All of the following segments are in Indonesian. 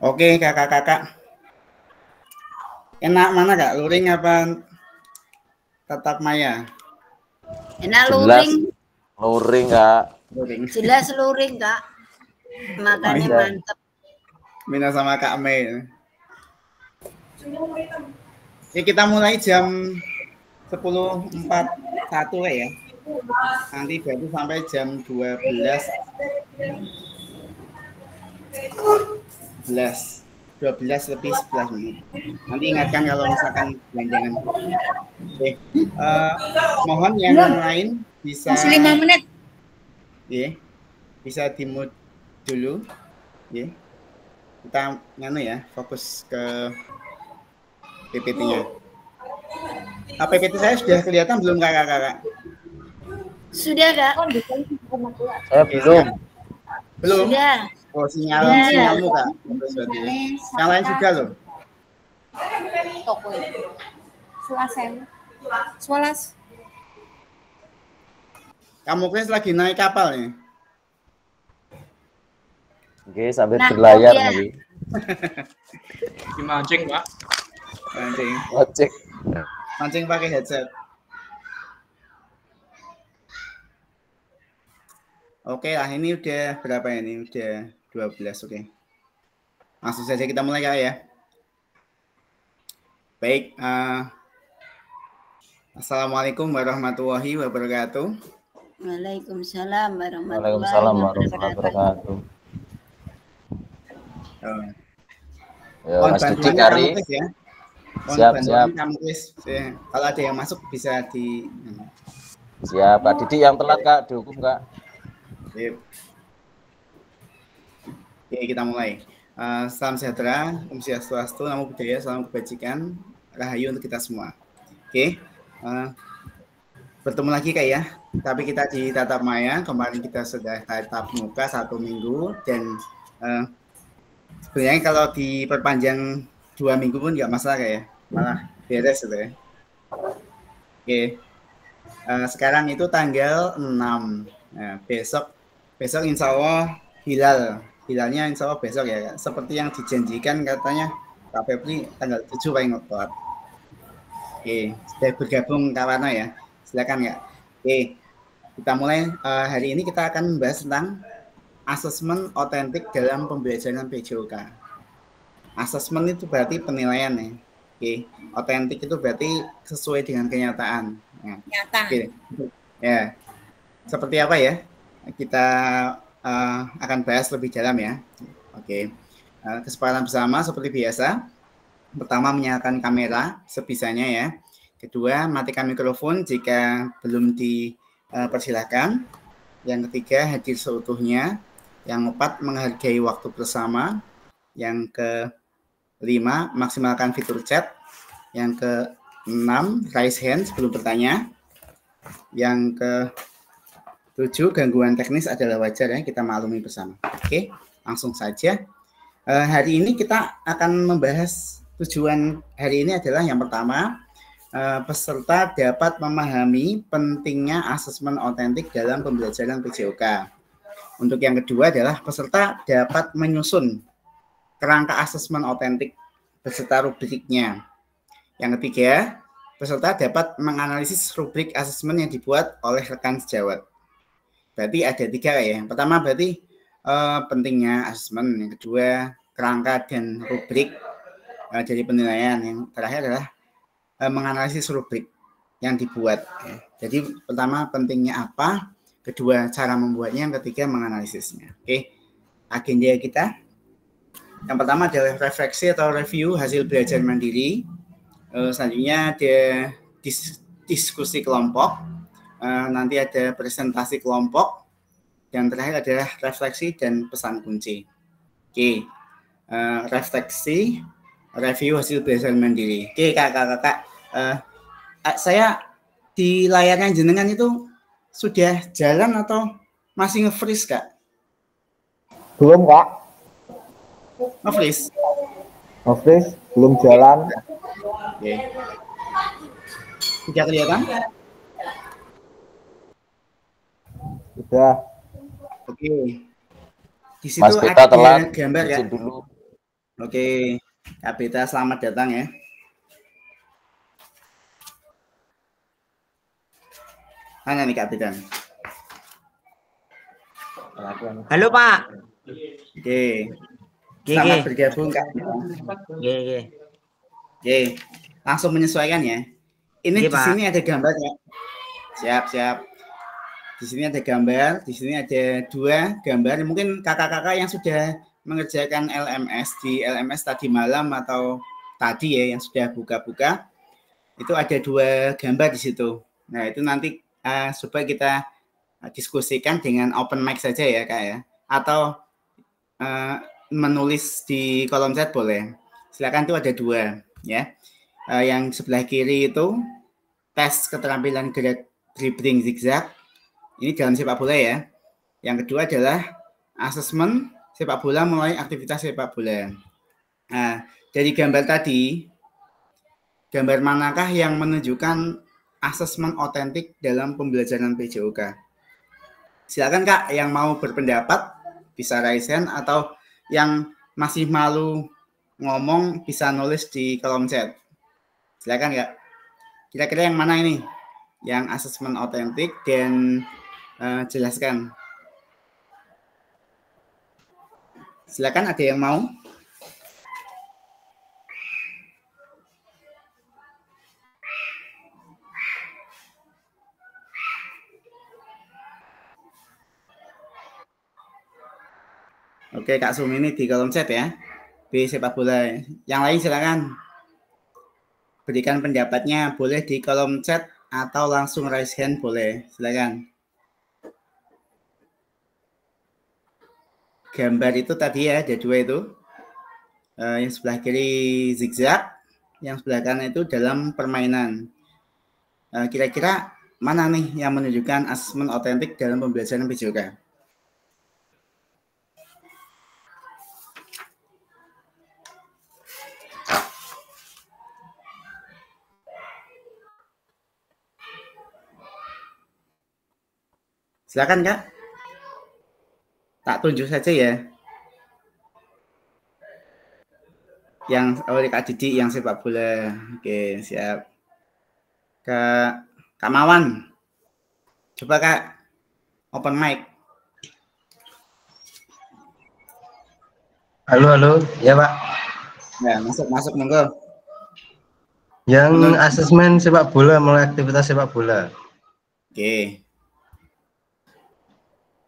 Oke, kakak-kakak. Enak mana kak? Luring apa tatap maya? Enak Jelas luring. Luring kak. Luring. Jelas luring kak. Makannya Mantap. mantap. Mina sama Kak Mei. Oke, kita mulai jam 10.41 ya. Nanti berarti sampai jam 12 lebih 11 menit. Nanti ingatkan kalau misalkan belanjangan. Oke. Mohon yang lain bisa Masih 5 menit. Bisa di-mute dulu. Kita fokus ke PPT-nya. PPT saya sudah kelihatan belum kakak-kakak? Sudah kak. Saya belum. Belum? Sudah. Oh, sinyalmu kak. Yang lain juga loh. Sualas. Kamu Chris lagi naik kapal nih. Oke, sambil berlayar lagi. Di mancing, Pak. Mancing pakai headset. Oke lah, ini udah berapa ini? Udah 12, oke. Langsung saja kita mulai kak ya. Baik, Assalamualaikum warahmatullahi wabarakatuh. Waalaikumsalam warahmatullahi wabarakatuh. Mas Didi Kari. Ya. Siap. Kalau ada yang masuk bisa di. Siap, Pak Didi yang telat kak, dihukum kak. Oke, kita mulai. Salam sejahtera, Om Swastiastu, Namo Buddhaya, salam kebajikan, rahayu untuk kita semua. Oke, bertemu lagi kak ya. Tapi kita di tatap maya. Kemarin kita sudah tatap muka 1 minggu dan sebenarnya kalau diperpanjang 2 minggu pun nggak masalah kayak ya, malah beres gitu ya. Oke, sekarang itu tanggal 6. Nah, besok insya Allah hilalnya insya Allah besok ya, seperti yang dijanjikan katanya Kak Febri tanggal 7 paling tepat. Oke, sudah bergabung Kak Warno ya, silakan ya. Oke, kita mulai. Hari ini kita akan membahas tentang asesmen otentik dalam pembelajaran PJOK. Asesmen itu berarti penilaian ya. Oke, otentik itu berarti sesuai dengan kenyataan. Nyata. Oke. Ya, seperti apa ya? Kita akan bahas lebih dalam ya. Oke, kesepakatan bersama seperti biasa. Pertama, menyalakan kamera sebisanya ya. Kedua, matikan mikrofon jika belum dipersilakan. Yang ketiga, hadir seutuhnya. Yang keempat, menghargai waktu bersama. Yang kelima, maksimalkan fitur chat. Yang keenam, raise hand sebelum bertanya. Yang ke-7, gangguan teknis adalah wajar ya, kita maklumi bersama. Oke, langsung saja. Hari ini kita akan membahas tujuan hari ini adalah yang pertama, peserta dapat memahami pentingnya asesmen otentik dalam pembelajaran PJOK. Untuk yang kedua adalah peserta dapat menyusun kerangka asesmen otentik beserta rubriknya. Yang ketiga, peserta dapat menganalisis rubrik asesmen yang dibuat oleh rekan sejawat. Berarti ada 3 ya. Yang pertama berarti pentingnya asesmen, yang kedua kerangka dan rubrik dari penilaian, yang terakhir adalah menganalisis rubrik yang dibuat. Jadi pertama pentingnya apa, kedua cara membuatnya, yang ketiga menganalisisnya. Oke, agenda kita yang pertama adalah refleksi atau review hasil belajar mandiri. Selanjutnya ada diskusi kelompok, nanti ada presentasi kelompok, yang terakhir adalah refleksi dan pesan kunci. Oke, refleksi, review hasil belajar mandiri. Oke, kakak-kakak, saya di layarnya jenengan itu sudah jalan atau masih nge-freeze kak? Belum kak. Nge-freeze? Nge-freeze, belum jalan. Oke. Sudah kelihatan? Sudah. Oke. Di situ Mas Beta ada telat, gambar ya. dulu. Oke, Kak Beta selamat datang ya. Mana nih Kak Beta? Halo Pak. Oke, selamat bergabung Kak. Oke, langsung menyesuaikan ya. Ini di sini ada gambar ya. Siap. Di sini ada gambar, di sini ada 2 gambar. Mungkin kakak-kakak yang sudah mengerjakan LMS di LMS tadi malam atau tadi ya yang sudah buka-buka, itu ada 2 gambar di situ. Nah itu nanti supaya kita diskusikan dengan open mic saja ya Kak ya, atau menulis di kolom chat boleh. Silakan, itu ada 2 ya. Yang sebelah kiri itu tes keterampilan gerak dribbling zigzag. Ini dalam sepak bola ya. Yang kedua adalah asesmen sepak bola mulai aktivitas sepak bola. Nah, dari gambar tadi, gambar manakah yang menunjukkan asesmen otentik dalam pembelajaran PJOK? Silakan Kak, yang mau berpendapat bisa raise hand, atau yang masih malu ngomong bisa nulis di kolom chat. Silakan Kak. Kira-kira yang mana ini? Yang asesmen otentik dan jelaskan. Silakan, ada yang mau? Oke Kak Sum, ini di kolom chat ya. B sepak bola. Yang lain silakan. Berikan pendapatnya, boleh di kolom chat atau langsung raise hand boleh. Silakan. Gambar itu tadi ya, ada 2 itu. Yang sebelah kiri zigzag, yang sebelah kanan itu dalam permainan. Kira-kira mana nih yang menunjukkan asesmen otentik dalam pembelajaran PJOK? Silakan Kak. Tak tunjuk saja ya. Yang Kak Didi yang sepak bola. Oke, siap. Kak Mawan. Coba Kak, open mic. Halo, ya Pak. Ya, masuk monggo. Yang asesmen sepak bola mulai aktivitas sepak bola. Oke.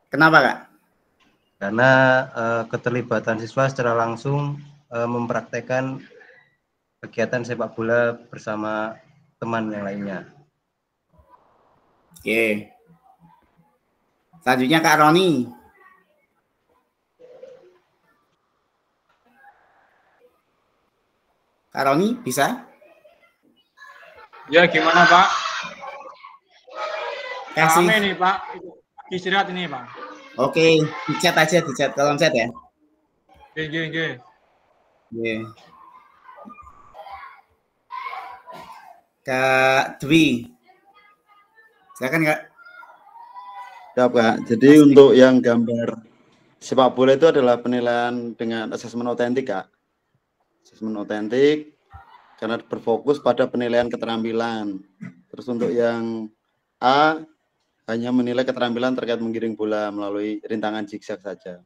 Kenapa Kak? Karena keterlibatan siswa secara langsung mempraktekkan kegiatan sepak bola bersama teman yang lainnya. Oke. Selanjutnya Kak Roni. Kak Roni bisa? Ya gimana Pak? Kasih. Rame nih Pak. Istirahat ini Pak. Oke, di chat aja, di chat, kolom chat ya. Oke. Kak Dwi. Silakan Kak. Ya Pak, jadi untuk yang gambar sepak bola itu adalah penilaian dengan asesmen otentik Kak. Asesmen otentik karena berfokus pada penilaian keterampilan. Terus untuk yang A hanya menilai keterampilan terkait menggiring bola melalui rintangan zigzag saja.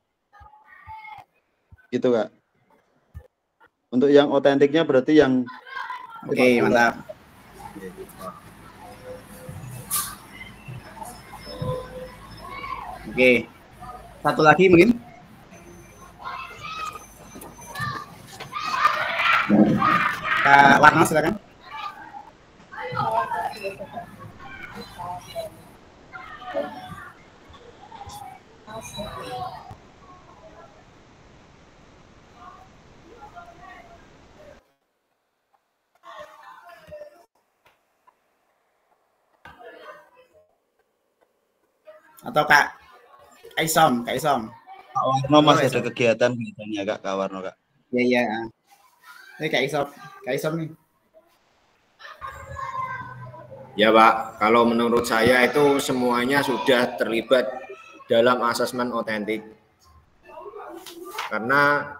Gitu Kak. Untuk yang otentiknya berarti yang Oke, mantap. Oke. Satu lagi mungkin. Kak Warno silakan. Atau Kak Isom. Kak Warno masih ada kegiatan biasanya Kak Warno Kak. Iya. Ini Kak Isom nih. Ya Pak, kalau menurut saya itu semuanya sudah terlibat dalam asesmen otentik. Karena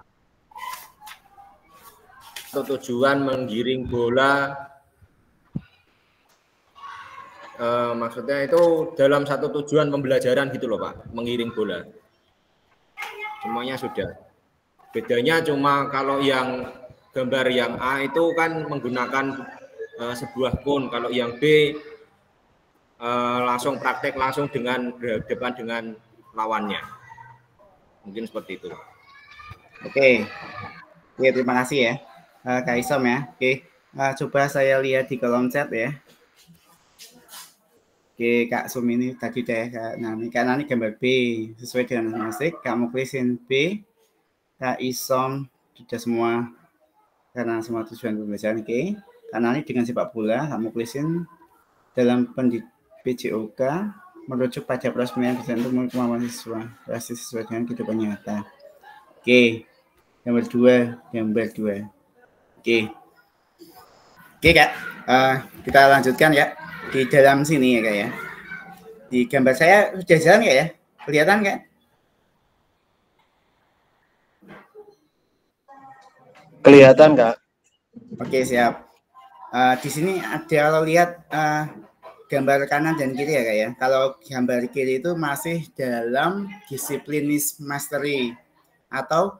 tujuan menggiring bola, maksudnya itu dalam satu tujuan pembelajaran gitu loh Pak, mengiring bola. Semuanya sudah. Bedanya cuma kalau yang gambar yang A itu kan menggunakan sebuah cone, kalau yang B langsung praktek langsung dengan berhadapan dengan lawannya. Mungkin seperti itu. Oke, terima kasih ya Kak Isom ya. Oke, coba saya lihat di kolom chat ya. Oke, Kak Sum ini tadi deh Kak Nani gambar B sesuai dengan musik. Kak Muklisin B, Kak Isom sudah semua karena semua tujuan pembelajaran. Oke, Kak Nani dengan sepak bola, Kak Muklisin dalam PJOK merujuk pada proses penilaian untuk kemampuan siswa, proses sesuai dengan kehidupan nyata. Oke, gambar 2. Oke, Kak, kita lanjutkan ya. Di dalam sini ya Kak ya. Di gambar saya sudah jalan Kak ya? Kelihatan Kak? Kelihatan Kak. Oke, siap. Di sini ada kalau lihat gambar kanan dan kiri ya Kak ya. Kalau gambar kiri itu masih dalam disiplinis mastery atau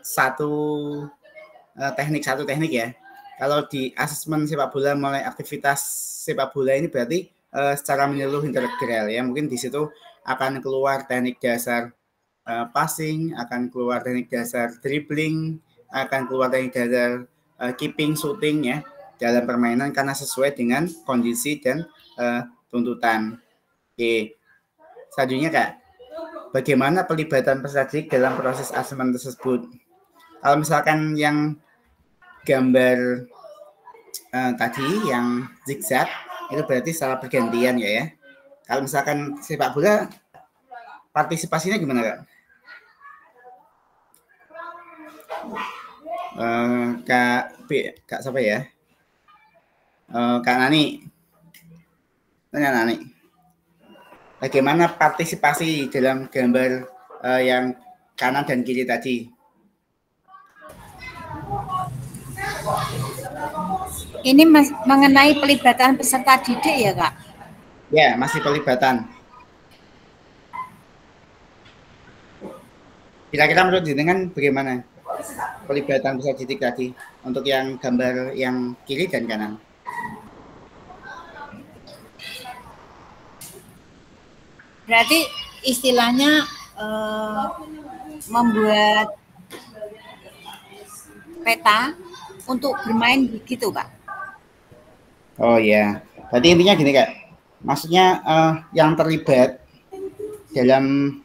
satu teknik ya. Kalau di asesmen sepak bola mulai aktivitas sepak bola ini berarti secara menyeluruh integral ya. Mungkin di situ akan keluar teknik dasar passing, akan keluar teknik dasar dribbling, akan keluar teknik dasar keeping, shooting ya dalam permainan karena sesuai dengan kondisi dan tuntutan. Oke. Selanjutnya Kak, bagaimana pelibatan peserta didik dalam proses asesmen tersebut? Kalau misalkan yang gambar tadi yang zigzag itu berarti secara pergantian ya. Kalau misalkan sepak bola partisipasinya gimana Kak? Kak siapa ya? Kak Nani. Tanya Nani. Bagaimana partisipasi dalam gambar yang kanan dan kiri tadi? Ini mengenai pelibatan peserta didik ya Kak? Ya, masih pelibatan. Kira-kira menurut jenengan bagaimana pelibatan peserta didik tadi untuk yang gambar yang kiri dan kanan? Berarti istilahnya membuat peta untuk bermain begitu Kak? Oh ya, berarti intinya gini Kak, maksudnya yang terlibat dalam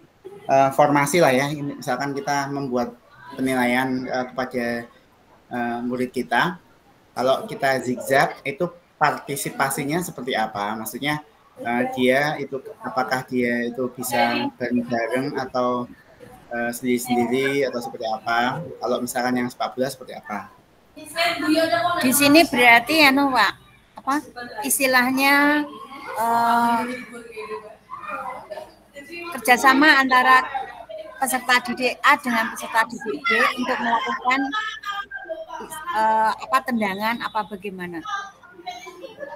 formasi lah ya, misalkan kita membuat penilaian kepada murid kita, kalau kita zigzag itu partisipasinya seperti apa? Maksudnya dia itu apakah dia itu bisa bareng-bareng atau sendiri-sendiri atau seperti apa? Kalau misalkan yang sepak bola seperti apa? Di sini berarti Pak, apa istilahnya kerjasama antara peserta didik A dengan peserta didik B untuk melakukan tendangan apa bagaimana?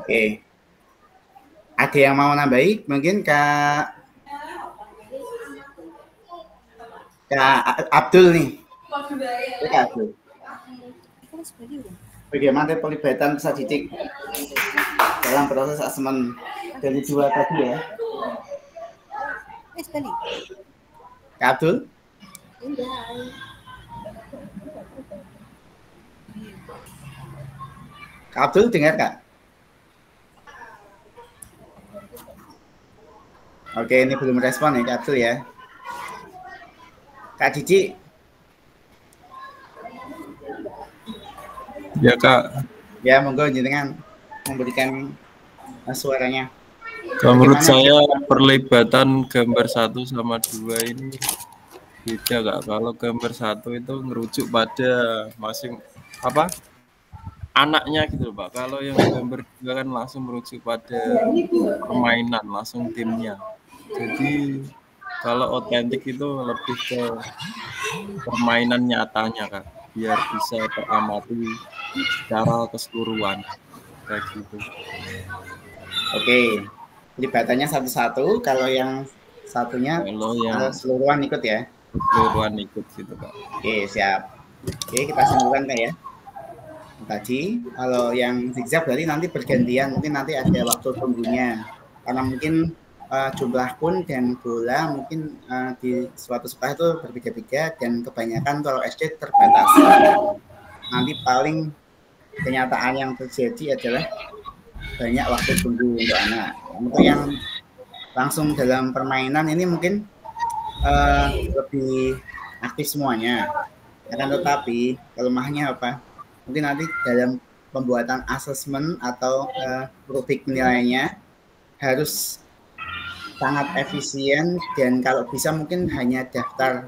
Oke. Ada yang mau nambahi? Mungkin Kak Abdul nih. Kak Abdul. Bagaimana pelibatan peserta didik dalam proses asesmen dari dua tadi ya? Kak Abdul? Kak Abdul dengar Kak? Oke, ini belum respon ya Kak Abdul ya. Kak Didi? Ya Kak. Ya, monggo jenengan memberikan suaranya. Kalau menurut saya perlibatan gambar 1 sama 2 ini beda Kak. Kalau gambar 1 itu ngerujuk pada anaknya gitu Pak. Kalau yang gambar 2 kan langsung merujuk pada permainan, langsung timnya. Jadi kalau otentik itu lebih ke permainan nyatanya Kak. biar bisa teramati secara keseluruhan kayak gitu. Oke, pelibatannya satu-satu. Kalau yang satunya Kalau yang keseluruhan ikut ya. keseluruhan ikut gitu Kak. Oke, siap. Oke, kita simpulkan Kak ya. Tadi kalau yang zigzag berarti nanti bergantian, mungkin nanti ada waktu tunggunya. Karena mungkin jumlah kun dan bola mungkin di suatu sekolah itu berbeda-beda dan kebanyakan kalau SD terbatas. Nanti paling kenyataan yang terjadi adalah banyak waktu tunggu untuk anak. Untuk yang langsung dalam permainan ini mungkin lebih aktif semuanya. Akan tetapi kelemahannya apa? Mungkin nanti dalam pembuatan asesmen atau rubrik penilaiannya harus sangat efisien dan kalau bisa mungkin hanya daftar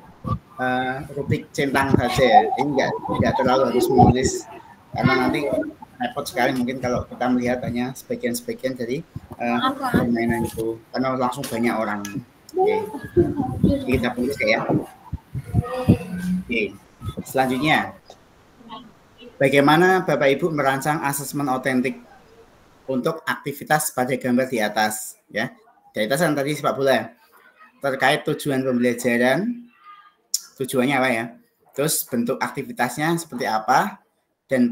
rubrik centang saja. Ini nggak terlalu harus menulis karena nanti repot sekali mungkin kalau kita melihat hanya sebagian-sebagian dari permainan itu karena langsung banyak orang. Oke. Kita tulis ya. Oke. Selanjutnya, bagaimana Bapak Ibu merancang asesmen otentik untuk aktivitas pada gambar di atas? Ya, di atas yang tadi sepak bola terkait tujuan pembelajaran, tujuannya apa ya? Terus bentuk aktivitasnya seperti apa dan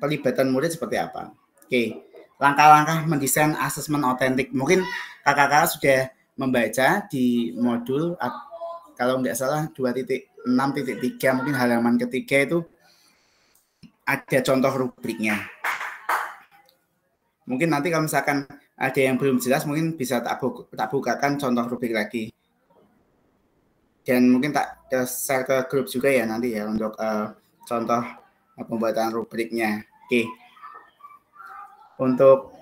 pelibatan murid seperti apa? Oke, langkah-langkah mendesain asesmen otentik. Mungkin kakak-kakak sudah membaca di modul kalau nggak salah 2.6.3 mungkin halaman ketiga itu ada contoh rubriknya. Mungkin nanti kalau misalkan ada yang belum jelas mungkin bisa tak bukakan contoh rubrik lagi. Dan mungkin tak share ke grup juga ya nanti ya untuk contoh pembuatan rubriknya. Oke. Untuk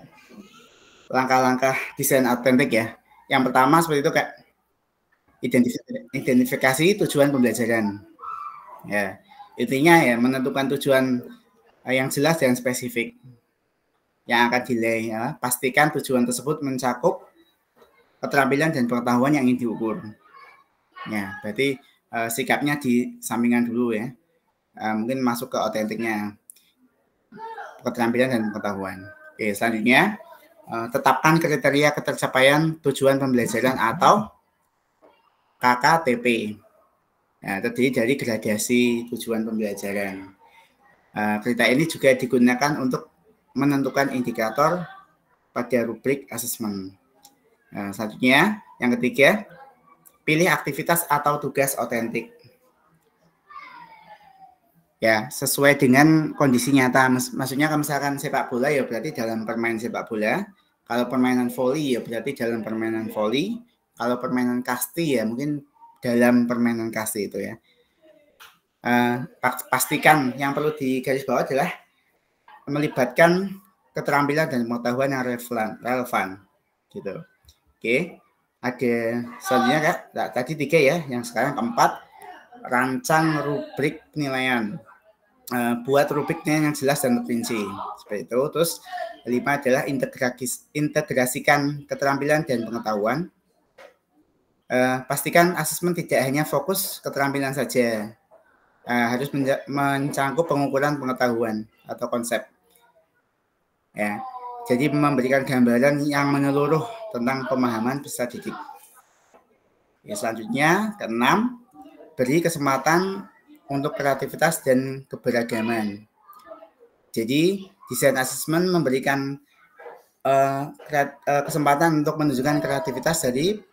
langkah-langkah desain autentik ya. Yang pertama seperti itu Kak. Identifikasi tujuan pembelajaran. Ya, intinya ya menentukan tujuan yang jelas dan spesifik yang akan dinilai. Ya. Pastikan tujuan tersebut mencakup keterampilan dan pengetahuan yang ingin diukur. Ya, berarti sikapnya di sampingan dulu ya. Mungkin masuk ke otentiknya keterampilan dan pengetahuan. Oke, selanjutnya tetapkan kriteria ketercapaian tujuan pembelajaran atau KKTP. Nah, terdiri dari gradasi tujuan pembelajaran. Kriteria ini juga digunakan untuk menentukan indikator pada rubrik asesmen. Nah, selanjutnya, yang ketiga, pilih aktivitas atau tugas otentik. Ya, sesuai dengan kondisi nyata. Maksudnya kalau misalkan sepak bola ya berarti dalam permainan sepak bola. Kalau permainan voli ya berarti dalam permainan voli. Kalau permainan kasti ya mungkin dalam permainan kasti itu ya. Pastikan yang perlu digarisbawahi adalah melibatkan keterampilan dan pengetahuan yang relevan gitu. Oke, ada selanjutnya Kak. Tadi 3 ya, yang sekarang keempat, rancang rubrik penilaian. Buat rubriknya yang jelas dan terperinci seperti itu. Terus 5 adalah integrasikan keterampilan dan pengetahuan. Pastikan asesmen tidak hanya fokus keterampilan saja, harus mencangkup pengukuran pengetahuan atau konsep. Ya, jadi memberikan gambaran yang menyeluruh tentang pemahaman peserta didik. Ya, selanjutnya keenam, beri kesempatan untuk kreativitas dan keberagaman. Jadi desain asesmen memberikan kesempatan untuk menunjukkan kreativitas dari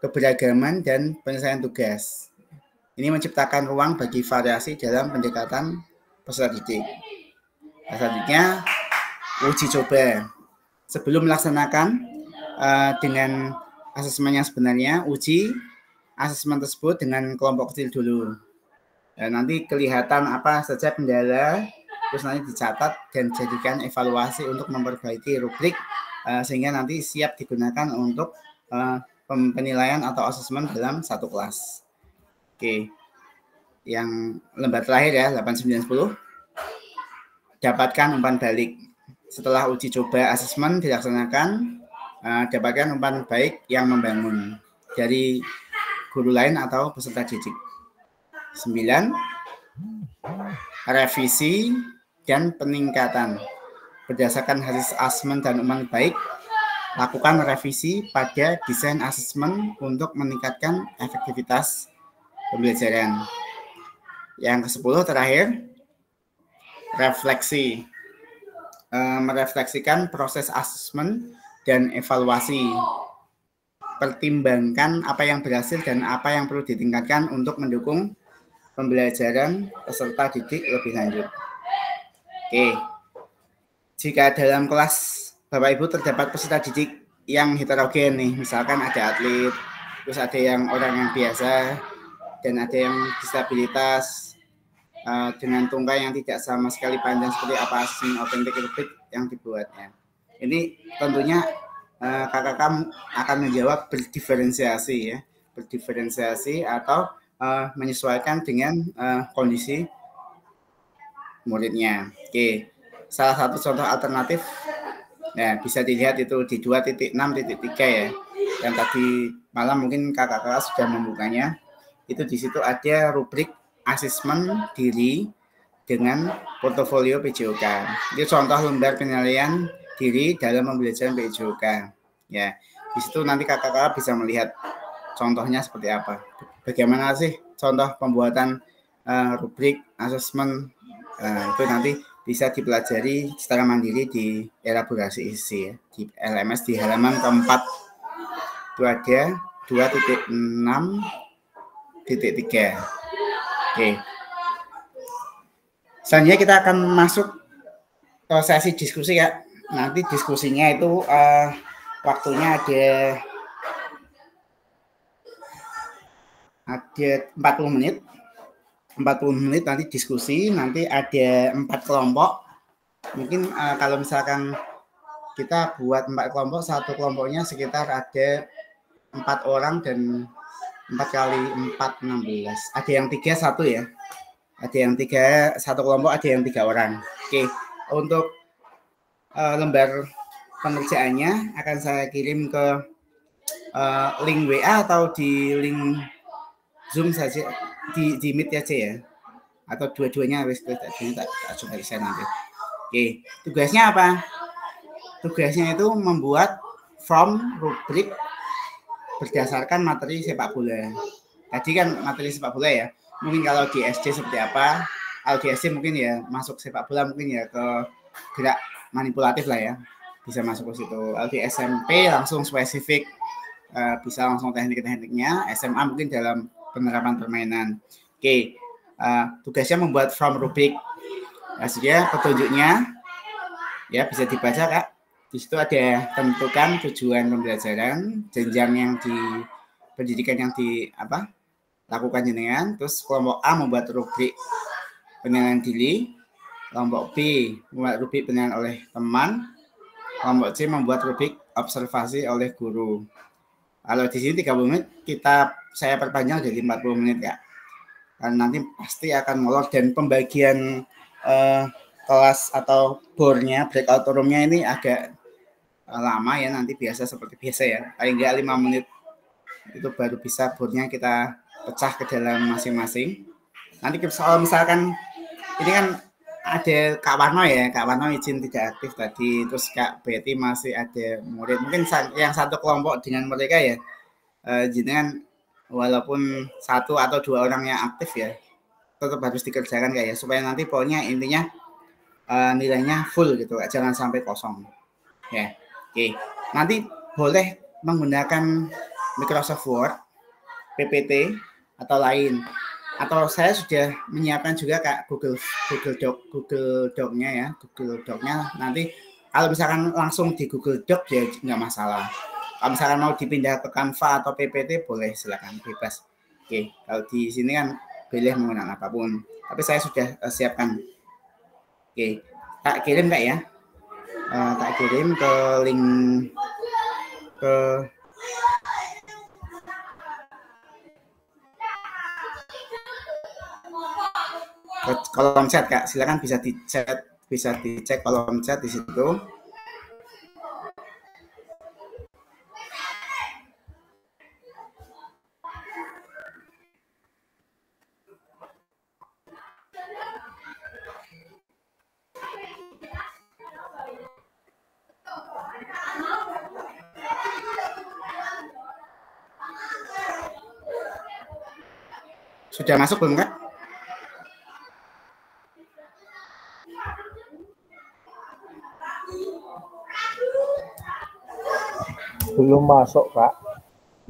keberagaman dan penyelesaian tugas. Ini menciptakan ruang bagi variasi dalam pendekatan peserta didik. Selanjutnya, uji coba. Sebelum melaksanakan dengan asesmen yang sebenarnya, uji asesmen tersebut dengan kelompok kecil dulu. Dan nanti kelihatan apa saja kendala, terus nanti dicatat dan jadikan evaluasi untuk memperbaiki rubrik sehingga nanti siap digunakan untuk penilaian atau asesmen dalam satu kelas. Oke, yang lembar terakhir ya 8, 9, 10. Dapatkan umpan balik. Setelah uji coba asesmen dilaksanakan, dapatkan umpan baik yang membangun dari guru lain atau peserta didik. 9. revisi, dan peningkatan. Berdasarkan hasil asesmen dan umpan baik, lakukan revisi pada desain asesmen untuk meningkatkan efektivitas pembelajaran. Yang ke-10 terakhir, refleksi. Merefleksikan proses asesmen dan evaluasi. Pertimbangkan apa yang berhasil dan apa yang perlu ditingkatkan untuk mendukung pembelajaran peserta didik lebih lanjut. Oke. Jika dalam kelas Bapak Ibu terdapat peserta didik yang heterogen nih, misalkan ada atlet, terus ada yang orang yang biasa, dan ada yang disabilitas, dengan tungkai yang tidak sama sekali panjang seperti apa asesmen otentik rubrik yang dibuatnya. Ini tentunya kakak akan menjawab berdiferensiasi ya, berdiferensiasi atau menyesuaikan dengan kondisi muridnya. Oke, salah satu contoh alternatif, nah bisa dilihat itu di 2.6.3 ya, yang tadi malam mungkin kakak-kakak sudah membukanya. Itu di situ ada rubrik asesmen diri dengan portofolio PJOK. Itu contoh lembar penilaian diri dalam pembelajaran PJOK. Ya, di situ nanti kakak-kakak bisa melihat contohnya seperti apa. Bagaimana sih contoh pembuatan rubrik asesmen, itu nanti bisa dipelajari secara mandiri di elaborasi isi ya, di LMS di halaman keempat. Itu ada 2.6.3. Oke. Selanjutnya kita akan masuk ke sesi diskusi ya. Nanti diskusinya itu waktunya ada 40 menit. 40 menit nanti diskusi, nanti ada 4 kelompok. Mungkin kalau misalkan kita buat 4 kelompok, satu kelompoknya sekitar ada 4 orang dan 4 kali 4, 16. Ada yang 3, 1 ya. Ada yang 3, satu kelompok, ada yang 3 orang. Oke, untuk lembar pengerjaannya akan saya kirim ke link WA atau di link Zoom saja, di Meet aja ya. Atau dua-duanya wis tak coba di sana nanti. Oke, tugasnya apa? Tugasnya itu membuat form rubrik berdasarkan materi sepak bola. Tadi kan materi sepak bola ya. Mungkin kalau di SD seperti apa? Kalau di SD mungkin ya masuk sepak bola, mungkin ya ke gerak manipulatif lah ya. Bisa masuk ke situ. Kalau di SMP langsung spesifik, bisa langsung teknik-tekniknya. SMA mungkin dalam penerapan permainan. Oke, tugasnya membuat form rubrik. Hasilnya petunjuknya ya bisa dibaca Kak. Di situ ada tentukan tujuan pembelajaran, jenjang yang di pendidikan yang lakukan jenengan. Terus kelompok A membuat rubrik penilaian diri, kelompok B membuat rubrik penilaian oleh teman, kelompok C membuat rubrik observasi oleh guru. Kalau di sini 30 menit, saya perpanjang jadi 40 menit ya. Karena nanti pasti akan molor, dan pembagian kelas atau boardnya, breakout room-nya ini agak lama ya, nanti seperti biasa ya. Paling enggak 5 menit itu baru bisa boardnya kita pecah ke dalam masing-masing. Nanti kalau misalkan ini kan ada Kak Warno ya, Kak Warno izin tidak aktif tadi, terus Kak Betty masih ada murid, mungkin yang satu kelompok dengan mereka ya, jenengan walaupun 1 atau 2 orang yang aktif ya, tetap harus dikerjakan kayak ya, supaya nanti pokoknya intinya nilainya full gitu, jangan sampai kosong ya. Oke, nanti boleh menggunakan Microsoft Word, PPT atau lain, atau saya sudah menyiapkan juga Kak Google Doc-nya ya, Google Doc-nya nanti kalau misalkan langsung di Google Doc ya nggak masalah. Kalau misalkan mau dipindah ke Canva atau PPT boleh, silakan bebas. Oke, kalau di sini kan boleh menggunakan apapun, tapi saya sudah siapkan. Oke, tak kirim Kak ya, tak kirim ke link ke kolom chat Kak, silakan bisa dicek kolom chat di situ. Sudah masuk belum Kak? Belum masuk, Kak.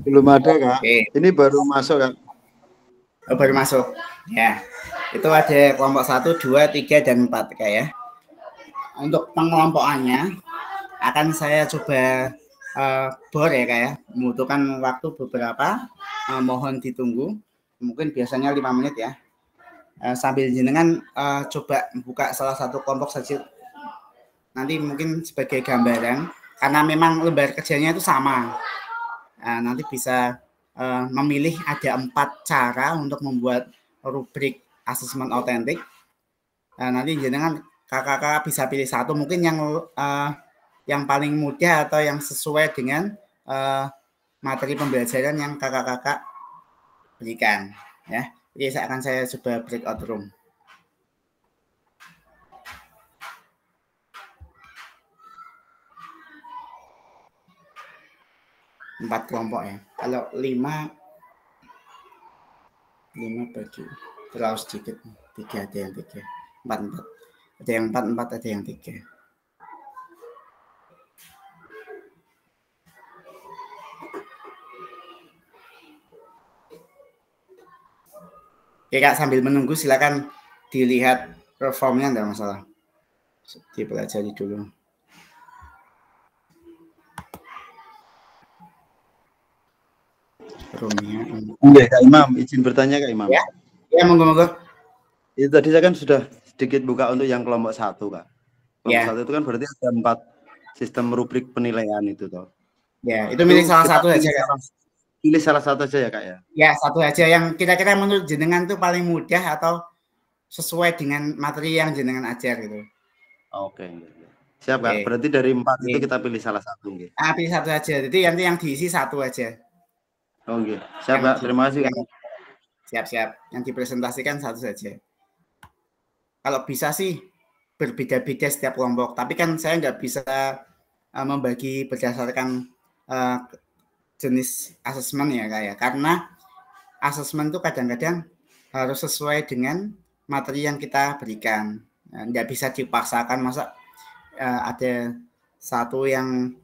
Belum ada, Kak. Oke. Ini baru masuk, Kak. Oh, baru masuk. Ya. Itu ada kelompok 1, 2, 3, dan 4 Kak ya. Untuk pengelompokannya akan saya coba bor ya Kak ya. Membutuhkan waktu beberapa. Mohon ditunggu. Mungkin biasanya 5 menit ya. Sambil jenengan coba buka salah satu kelompok saja. Nanti mungkin sebagai gambaran. Karena memang lembar kerjanya itu sama. Nanti bisa memilih ada 4 cara untuk membuat rubrik asesmen otentik. Nanti jenengan kakak bisa pilih satu mungkin yang paling mudah atau yang sesuai dengan materi pembelajaran yang kakak-kakak berikan ya. Jadi saya coba breakout room. Empat kelompok ya. Kalau 5 bagi terlalu sedikit. 3 ada yang 3, 4. Ada yang 4, ada yang 3. Oke Kak, sambil menunggu silakan dilihat performnya, enggak masalah. Dipelajari dulu. Iya, Kak Imam, izin bertanya Kak Imam. Ya, monggo. Itu tadi saya kan sudah sedikit buka untuk yang kelompok 1, Kak. Kelompok 1 itu kan berarti ada 4 sistem rubrik penilaian itu toh. Ya, itu milih salah satu aja Kak. Pilih salah satu aja ya Kak ya. Ya, satu aja yang kira-kira menurut jenengan tuh paling mudah atau sesuai dengan materi yang jenengan ajar gitu. Oke. Siap Kak. Berarti dari 4 itu kita pilih salah satu nggih. Pilih satu aja. Jadi nanti yang diisi satu aja. Oke. Siap Kak. Terima kasih Kak. Siap. Yang dipresentasikan satu saja. Kalau bisa sih berbeda-beda setiap kelompok. Tapi kan saya nggak bisa membagi berdasarkan jenis asesmen ya Kak ya. Karena asesmen itu kadang-kadang harus sesuai dengan materi yang kita berikan. Nggak bisa dipaksakan masa ada satu yang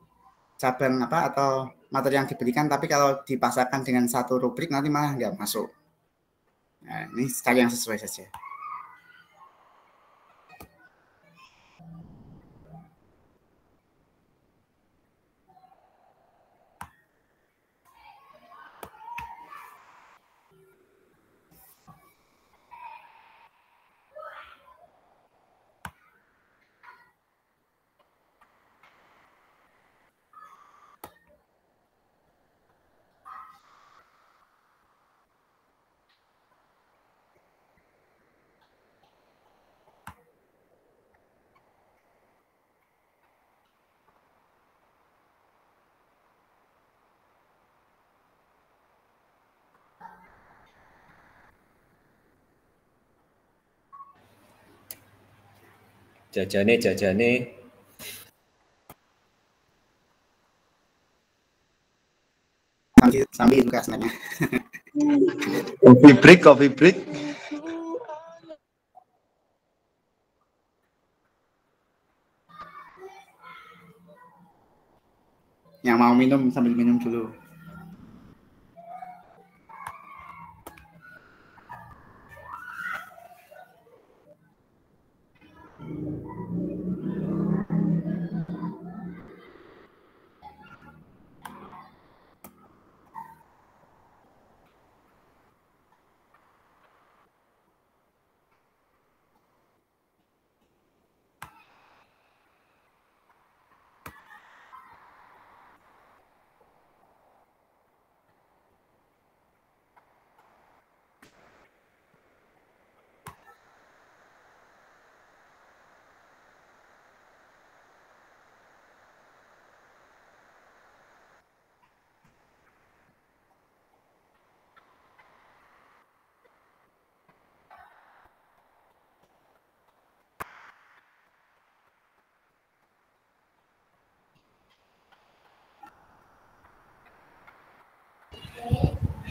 cabang atau materi yang diberikan tapi kalau dipaksakan dengan satu rubrik nanti malah nggak masuk. Nah, ini sekali yang sesuai saja. Jajane. Sambil buka snapnya. Coffee break. Yang mau minum sambil minum dulu.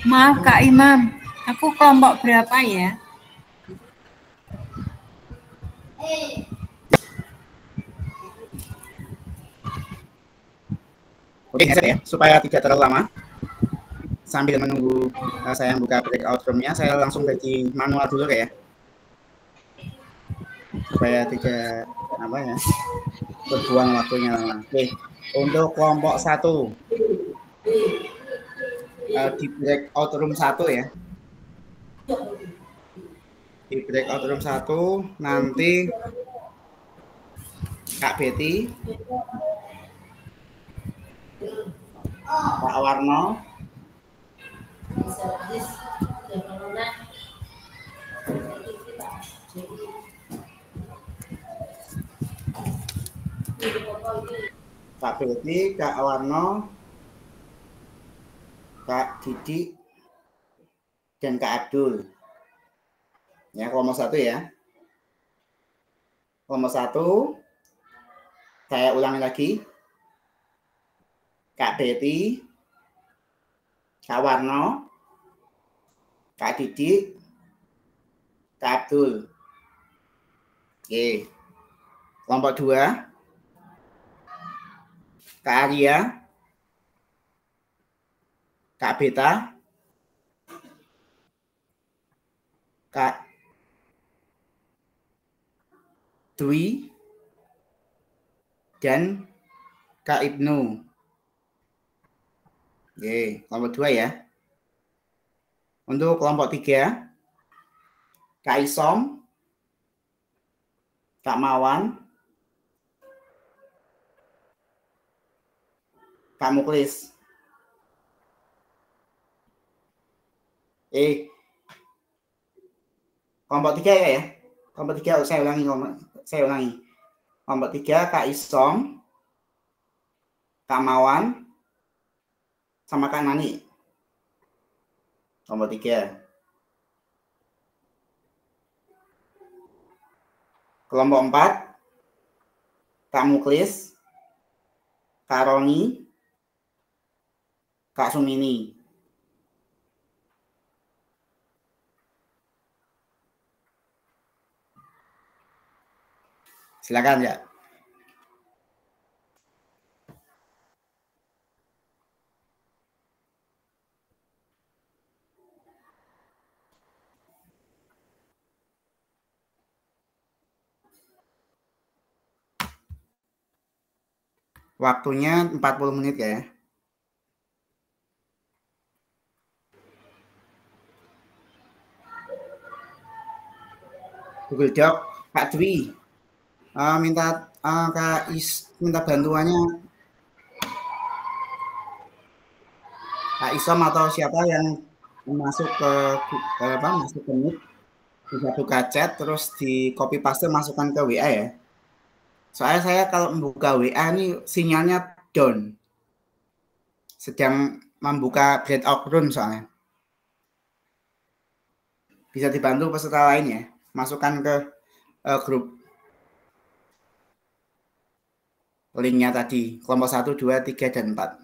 Maaf Kak Imam, Aku kelompok berapa ya? Oke, ya, supaya tidak terlalu lama. Sambil menunggu saya buka breakout room-nya, saya langsung bagi manual dulu ya. Supaya tidak apa ya, berbuang waktunya lama. Oke, untuk kelompok 1 di breakout room 1 ya. Di breakout room 1 nanti Kak Betty, Pak Warno, Kak Betty, Kak Warno, Kak Didi, dan Kak Abdul. Ya, kelompok 1 ya. Kelompok 1, saya ulangi lagi. Kak Betty, Kak Warno, Kak Didi, Kak Abdul. Oke. Kelompok 2, Kak Arya, Kak Beta, Kak Dwi, dan Kak Ibnu. Oke, kelompok 2 ya. Untuk kelompok 3, Kak Isom, Kak Mawan, Kak Muklis. Kelompok 3 ya. Kelompok 3 saya ulangi. Kelompok 3 Kak Isom, Kak Mawan, sama Kak Nani. Kelompok 3. Kelompok 4, Kak Muklis, Kak Roni, Kak Sumini. Silakan ya. Waktunya 40 menit ya. Google Doc, Kak Dwi. Minta minta bantuannya Kak Isom atau siapa yang masuk ke Meet, bisa buka chat terus di copy paste masukkan ke WA ya. Soalnya saya kalau membuka WA ini sinyalnya down. Sedang membuka breakout room soalnya. Bisa dibantu peserta lain ya. Masukkan ke grup. Linknya tadi, kelompok 1, 2, 3, dan 4.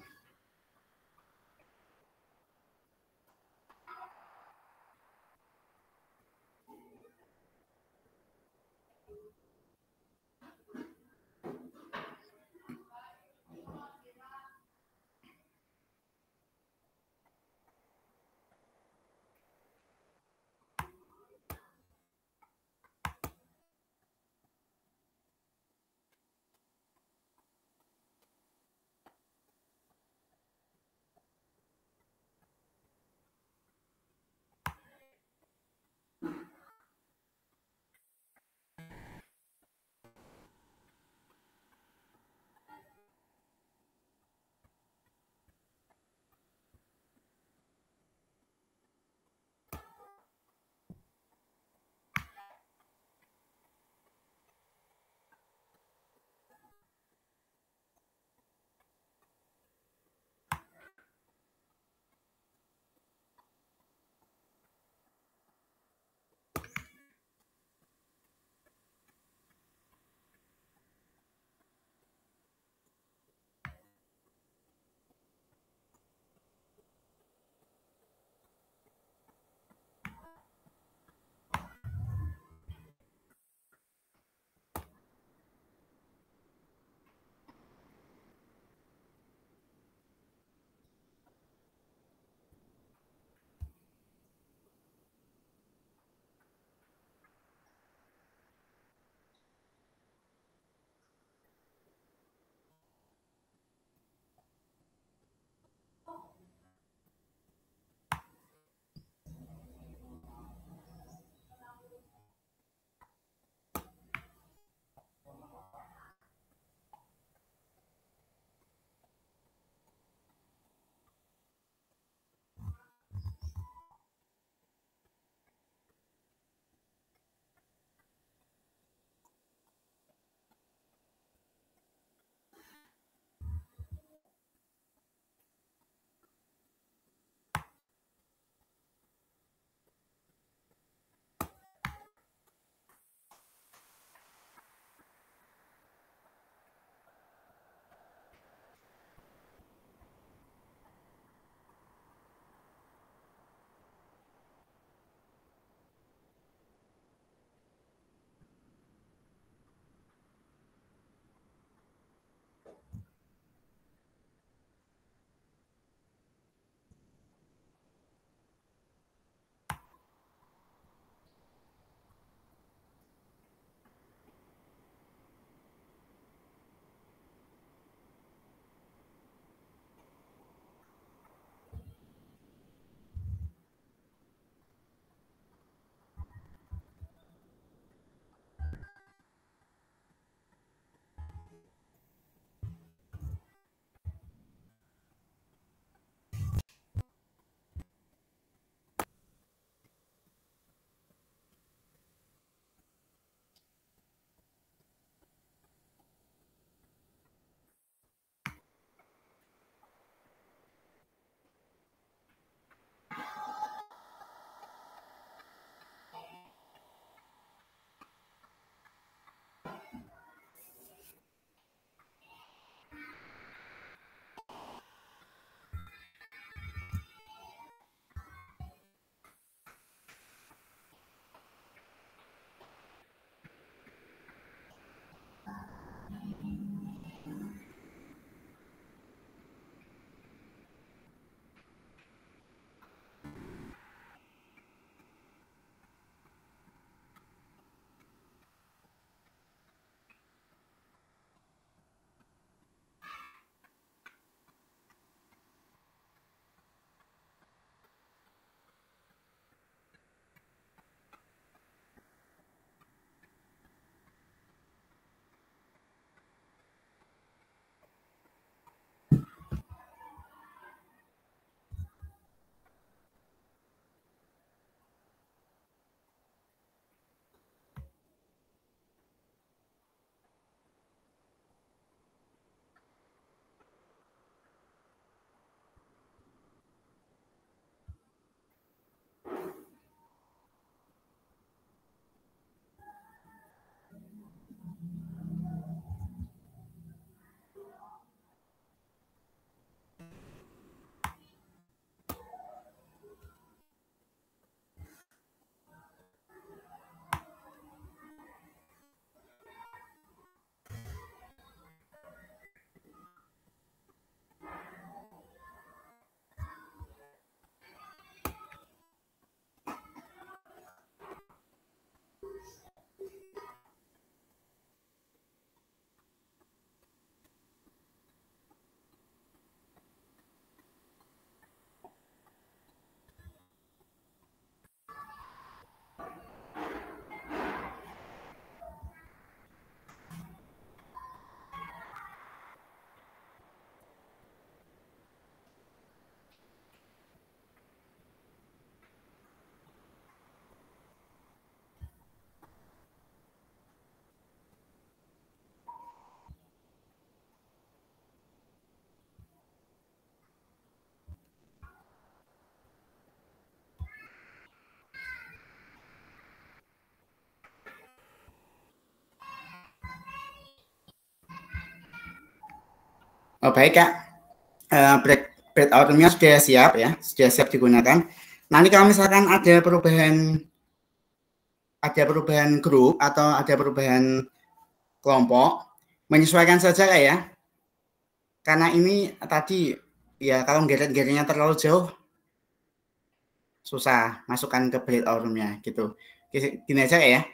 Oh, baik Kak. Breakout roomnya sudah siap ya, sudah siap digunakan. Nanti kalau misalkan ada perubahan grup atau ada perubahan kelompok, menyesuaikan saja Kak ya. Karena ini tadi ya kalau geret-geretnya terlalu jauh susah masukkan ke breakout roomnya gitu. Gini aja ya.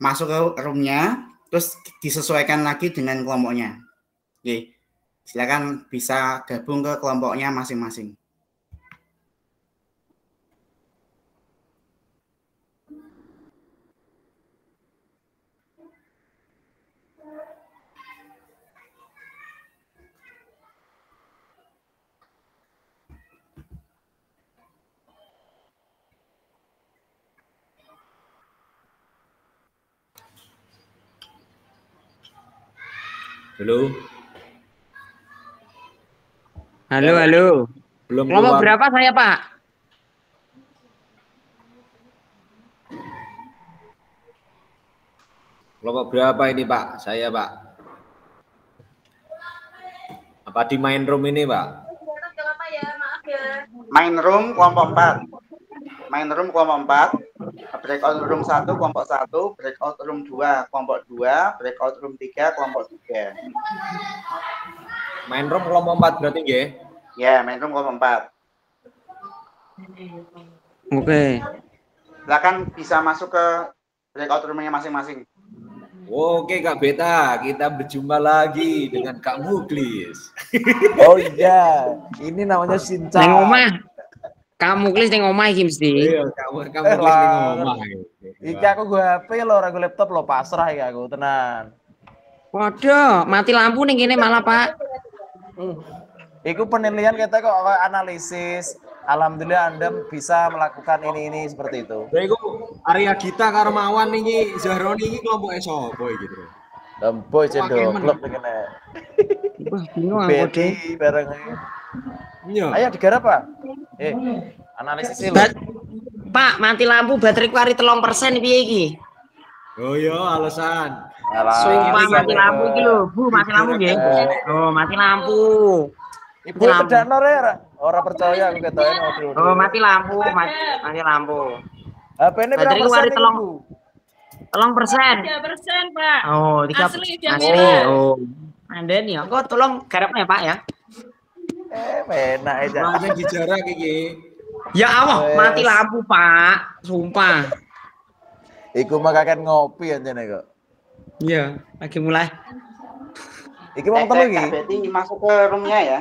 Masuk ke roomnya terus disesuaikan lagi dengan kelompoknya. Oke. Silakan bisa gabung ke kelompoknya masing-masing. Halo. Halo. Belum Kelompok keluar. berapa saya, Pak? Kelompok berapa ini, Pak? Saya, Pak. Apa di main room ini, Pak? Main room kelompok 4. Main room kelompok 4. Breakout room 1 kelompok 1, breakout room 2 kelompok 2, breakout room 3 kelompok 3. Main room kelompok 4 berarti nggih? Ya, main room kelompok 4. Oke. Silakan bisa masuk ke breakout roomnya masing-masing. Oke Kak Beta, kita berjumpa lagi dengan Kak Muklis. Oh iya, ini namanya Shinchan. Neng omah. Kak Muklis neng omah iki mesti. Iya, Kak Muklis neng omah. Iki aku gue HP lo, ora gue laptop lo, pasrah ya aku, tenan. Waduh, mati lampu nih gini malah Pak. Iku penilaian kita kok analisis. Alhamdulillah Anda bisa melakukan ini seperti itu. Lha iku Arya Gita karo Mawan iki Zahroni iki kelompok sapa iki, Bro? Demboy cendol klub kene. Wah, bingung aku deh. Beti bareng. Iya. Ayo digarap, Pak. Analisis lo. Pak, mati lampu baterai ku ari 3% piye iki? Oh iya, alasan. Sumpah mati lampu iki lho, Bu, mati lampu nggih. Oh, mati lampu. Ibu tedakno ora? Ora percaya aku ketokne waduh. Oh, mati lampu, mati lampu. HP-ne berapa persen iku? 3%. 3%, Pak. Oh, 3 asli. Oh. Anden ya, kok tolong garapnya Pak ya. Enak aja. Langsung dijarak iki. Ya Allah, mati lampu Pak, sumpah. Iku mah kakek ngopi anjene kok. Iya, lagi mulai. Iki wong telu iki. Kak Betty masuk ke roomnya ya.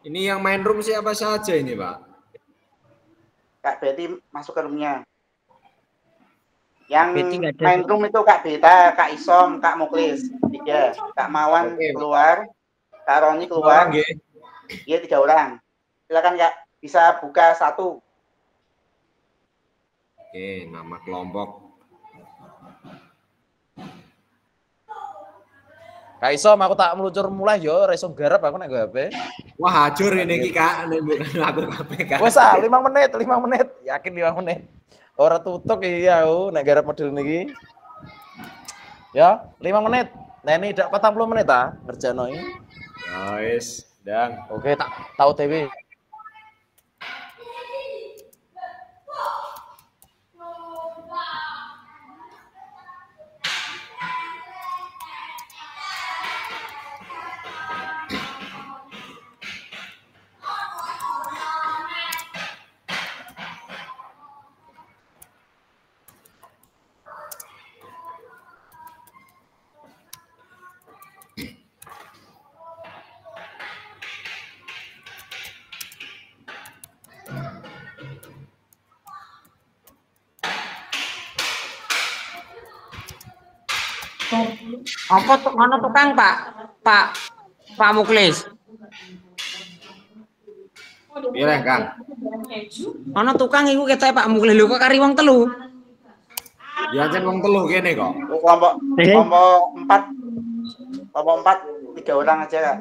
Ini yang main room siapa saja ini, Pak? Kak Betty masuk ke roomnya. Yang Betty nggak ada. main room itu Kak Beta, Kak Isom, Kak Muklis 3, Kak Mawan keluar, Kak Roni keluar. Iya 3 orang. Silakan Kak, bisa buka 1. Oke, nama kelompok. Kak Isom, aku tak meluncur mulai yo, reso garap aku nek HP. Wah, hajur ini iki Kak, nek bukan aku HP Kak. Wes 5 menit, yakin 5 menit. Ora tutuk iya aku nek garap model niki. Ya, 5 menit. Nah ini dak 40 menit ah ngerjano iki. Ya wis, Dang. Oke, tak tahu TV. Apa tuh mana tukang Pak Muklis? Pilih Kang. Mana tukang iku ketoke Pak Muklis lho kok kari wong telu. Ya jan wong telu kene kok. Kelompok 4. Kelompok 4 3 orang aja Kak.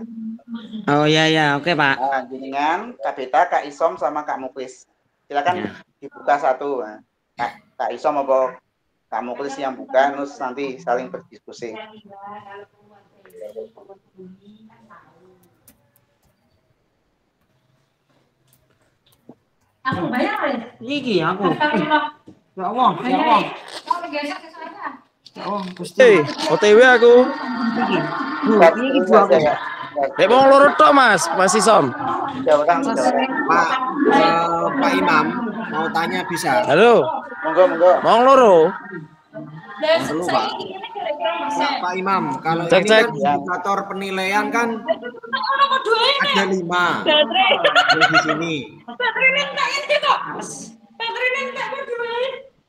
Oh iya, oke Pak. Nah, jenengan, Kak Beta, Kak Isom sama Kak Muklis. Silakan dibuka 1. Nah, Kak Isom apa Kamu tulis yang buka, terus nanti saling berdiskusi. Aku bayar ya? Iki aku. Ya Allah, ya Allah. Ya Allah, Gusti. OTW aku. Iki Bu aku. Nek wong loro tok Mas, masih som. Pak Imam mau tanya bisa? Halo. Monggo. Wong loro. Perlu Pak. Pak Imam, kalau Cek, ini cek. kan indikator penilaian kan ada 5 di sini.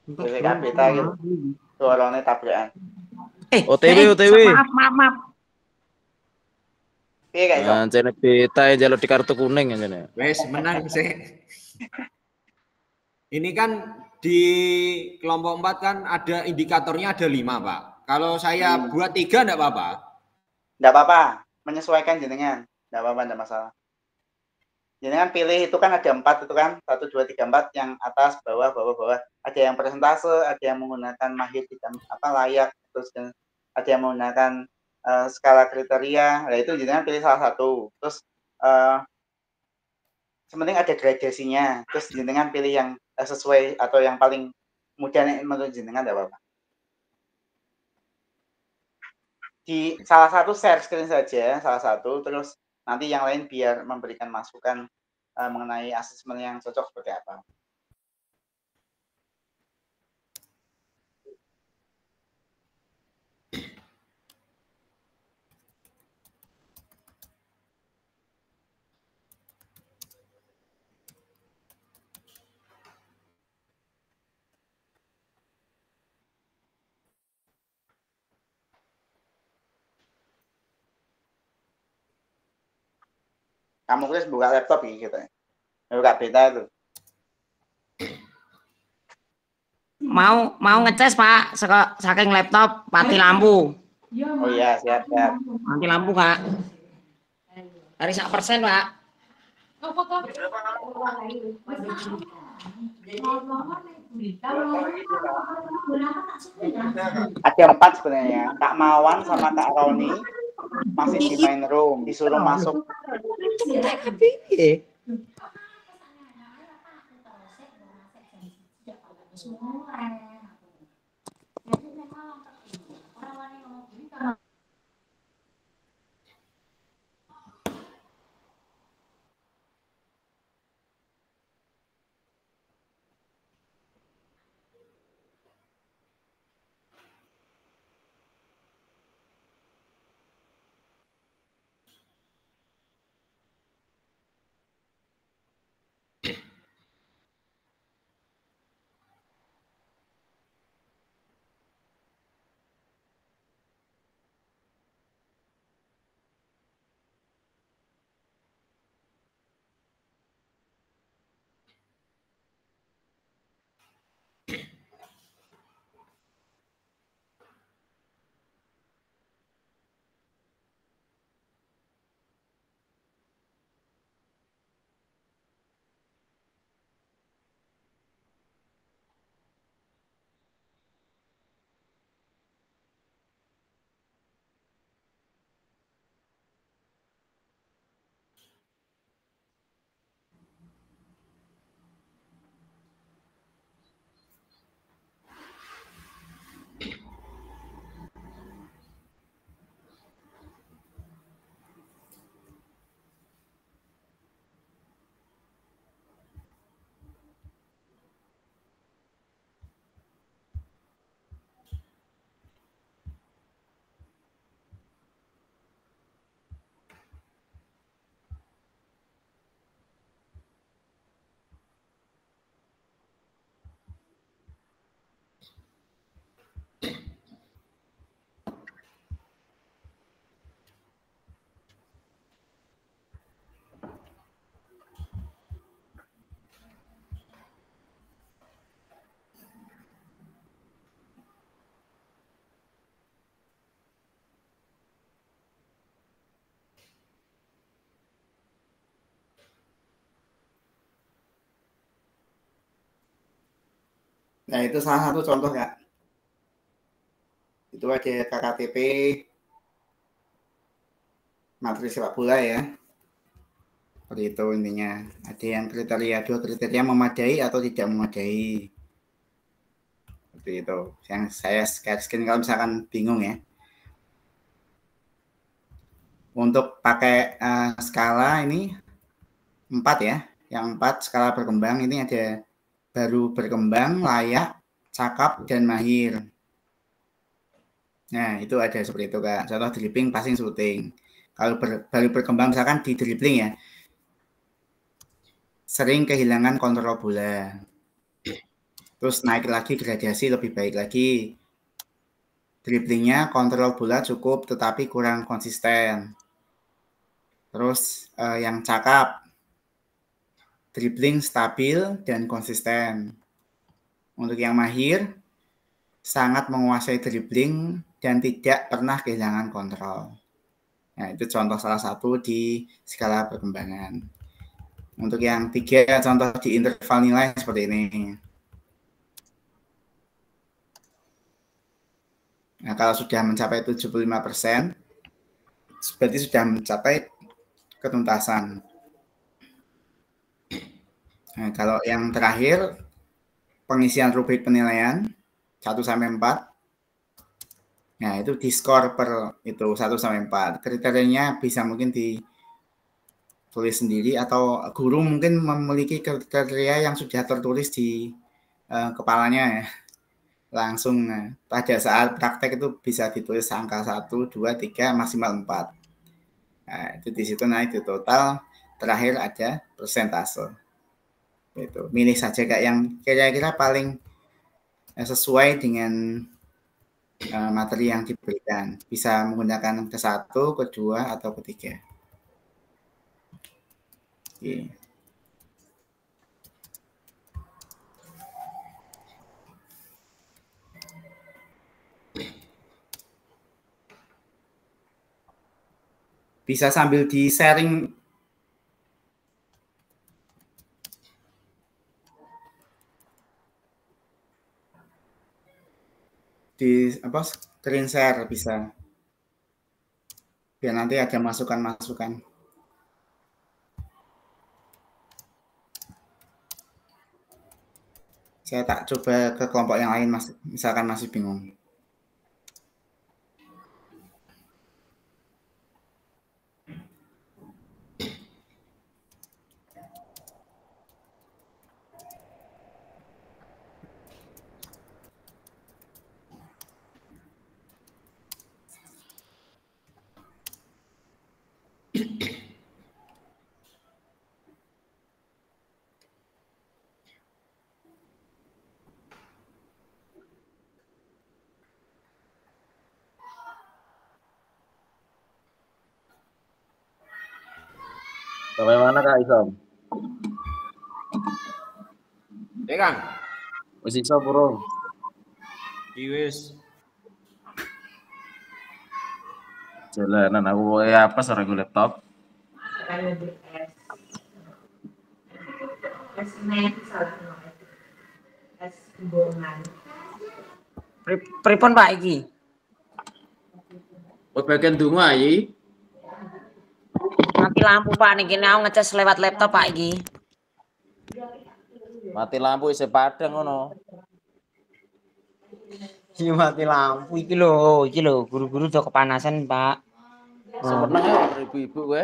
BPKB gitu. Suaranya tabrakan. OTW. Maaf. Piye kayak iso? Jane beta jaluk di kartu kuning jane. Wes menang sih. Ini kan di kelompok 4 kan ada indikatornya ada 5 Pak. Kalau saya buat 3 enggak apa-apa? Enggak apa-apa, menyesuaikan jenengan. Enggak apa-apa, enggak masalah. Jenengan pilih itu kan ada 4 itu kan, 1 2 3 4 yang atas, bawah. Ada yang persentase, ada yang menggunakan mahir layak, terus ada yang menggunakan skala kriteria. Nah, itu jenengan pilih salah satu. Terus sepenting ada gradasinya. Terus jenengan pilih yang sesuai atau yang paling mudah menurut jenengan enggak apa-apa. Di salah satu share screen saja, salah satu, terus nanti yang lain biar memberikan masukan mengenai asesmen yang cocok seperti apa. Kamu tulis buka laptop gitu ya. Buka beta itu. Mau ngecas Pak, saking laptop mati lampu. Oh iya, siap. Mati lampu Kak. Dari 1% Pak. Ada 4 sebenarnya. Kak Mawan sama Kak Roni masih di main room, disuruh masuk. Nah, itu salah satu contoh, Kak. Itu ada KKTP, materi sepak bola ya. Seperti itu intinya. Ada yang kriteria, 2 kriteria memadai atau tidak memadai. Seperti itu. Yang saya share kalau misalkan bingung ya. Untuk pakai skala ini 4 ya. Yang 4 skala berkembang ini ada baru berkembang, layak, cakap, dan mahir. Nah, itu ada seperti itu Kak. Contoh dribbling, passing, shooting. Kalau baru berkembang misalkan di dribbling ya, sering kehilangan kontrol bola. Terus naik lagi gradasi lebih baik lagi. Dribblingnya kontrol bola cukup tetapi kurang konsisten. Terus yang cakap, dribbling stabil dan konsisten. Untuk yang mahir, sangat menguasai dribbling dan tidak pernah kehilangan kontrol. Nah, itu contoh salah satu di skala perkembangan. Untuk yang 3, contoh di interval nilai seperti ini. Nah, kalau sudah mencapai 75%, berarti sudah mencapai ketuntasan. Nah, kalau yang terakhir, pengisian rubrik penilaian 1-4. Nah, itu diskor per itu 1-4. Kriterianya bisa mungkin ditulis sendiri atau guru mungkin memiliki kriteria yang sudah tertulis di kepalanya ya. Langsung pada saat praktek itu bisa ditulis angka 1, 2, 3, maksimal 4. Nah, itu di situ naik di total, terakhir ada persentase. Itu milih saja Kak yang kira-kira paling sesuai dengan materi yang diberikan. Bisa menggunakan ke-1, ke-2, atau ke-3. Oke. Bisa sambil di-sharing di screen share bisa. Biar nanti ada masukan-masukan. Saya tak coba ke kelompok yang lain misalkan masih bingung. Sampai mana Kak Isom? Ya Kang. Wis iso burung. Wis. Jalanan aku apa sore gue laptop. Pripun Pak iki? Bagian dungo ayi. Mati lampu Pak niki aku ngecas lewat laptop Pak iki. Mati lampu isih padang ngono. Iki mati lampu iki lho, guru-guru udah kepanasan Pak. Semeneng ya ibu-ibu kowe.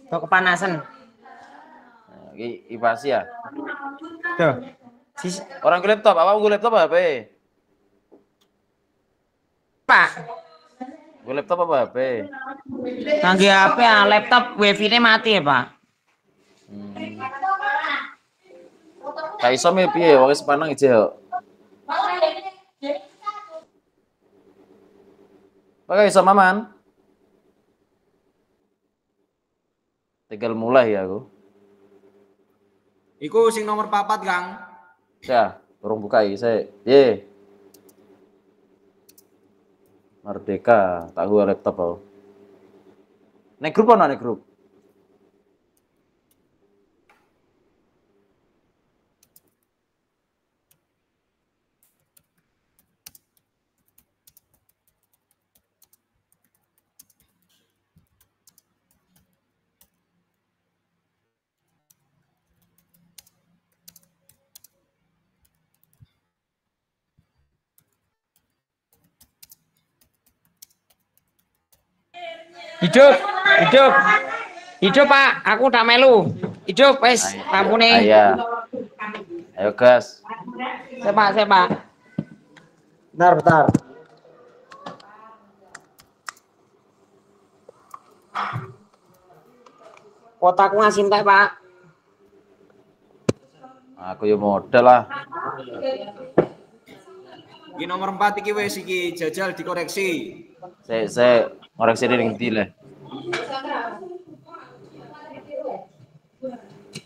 Udah kepanasan. Nah, iki Ipasi ya. Tuh. Orang gue laptop, apa gue laptop HP? Pak. Gue laptop apa HP? Ngangge HP ya, laptop wifi-nya mati ya, Pak. Kak Isom ya piye wae sepanang ije yo. Pakai Isom aman. Tinggal mulai ya aku. Iku sing nomor 4 Kang. Ya, urung buka iki saya. Piye? Merdeka, tahu laptop aku. Nek grup ana nek grup. Hidup, hidup. Hidup, Pak. Aku udah melu. Hidup, wes. Ampune. Iya. Ayo gas. Sepak. Bentar. Kotaku ngasih entek, Pak. Aku yo modal lah. Iki nomor 4 iki wis iki jajal dikoreksi. Saya ngoreksi ini ning ndi le.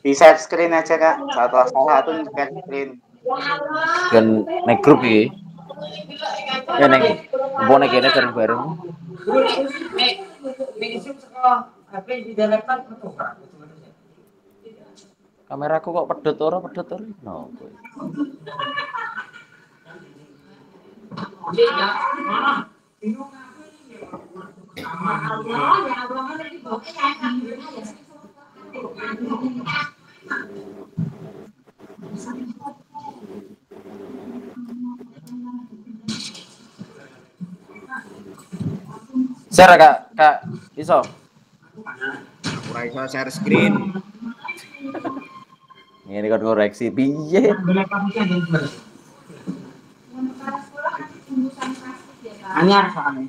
Di share screen aja kak, satu share screen. Kan nek grup iki. Ya nek mbone kene bareng-bareng. Kameraku kok pedot ora. No. Share kak iso. Ora iso share screen. Ini kan koreksi piye? Anyar soalnya.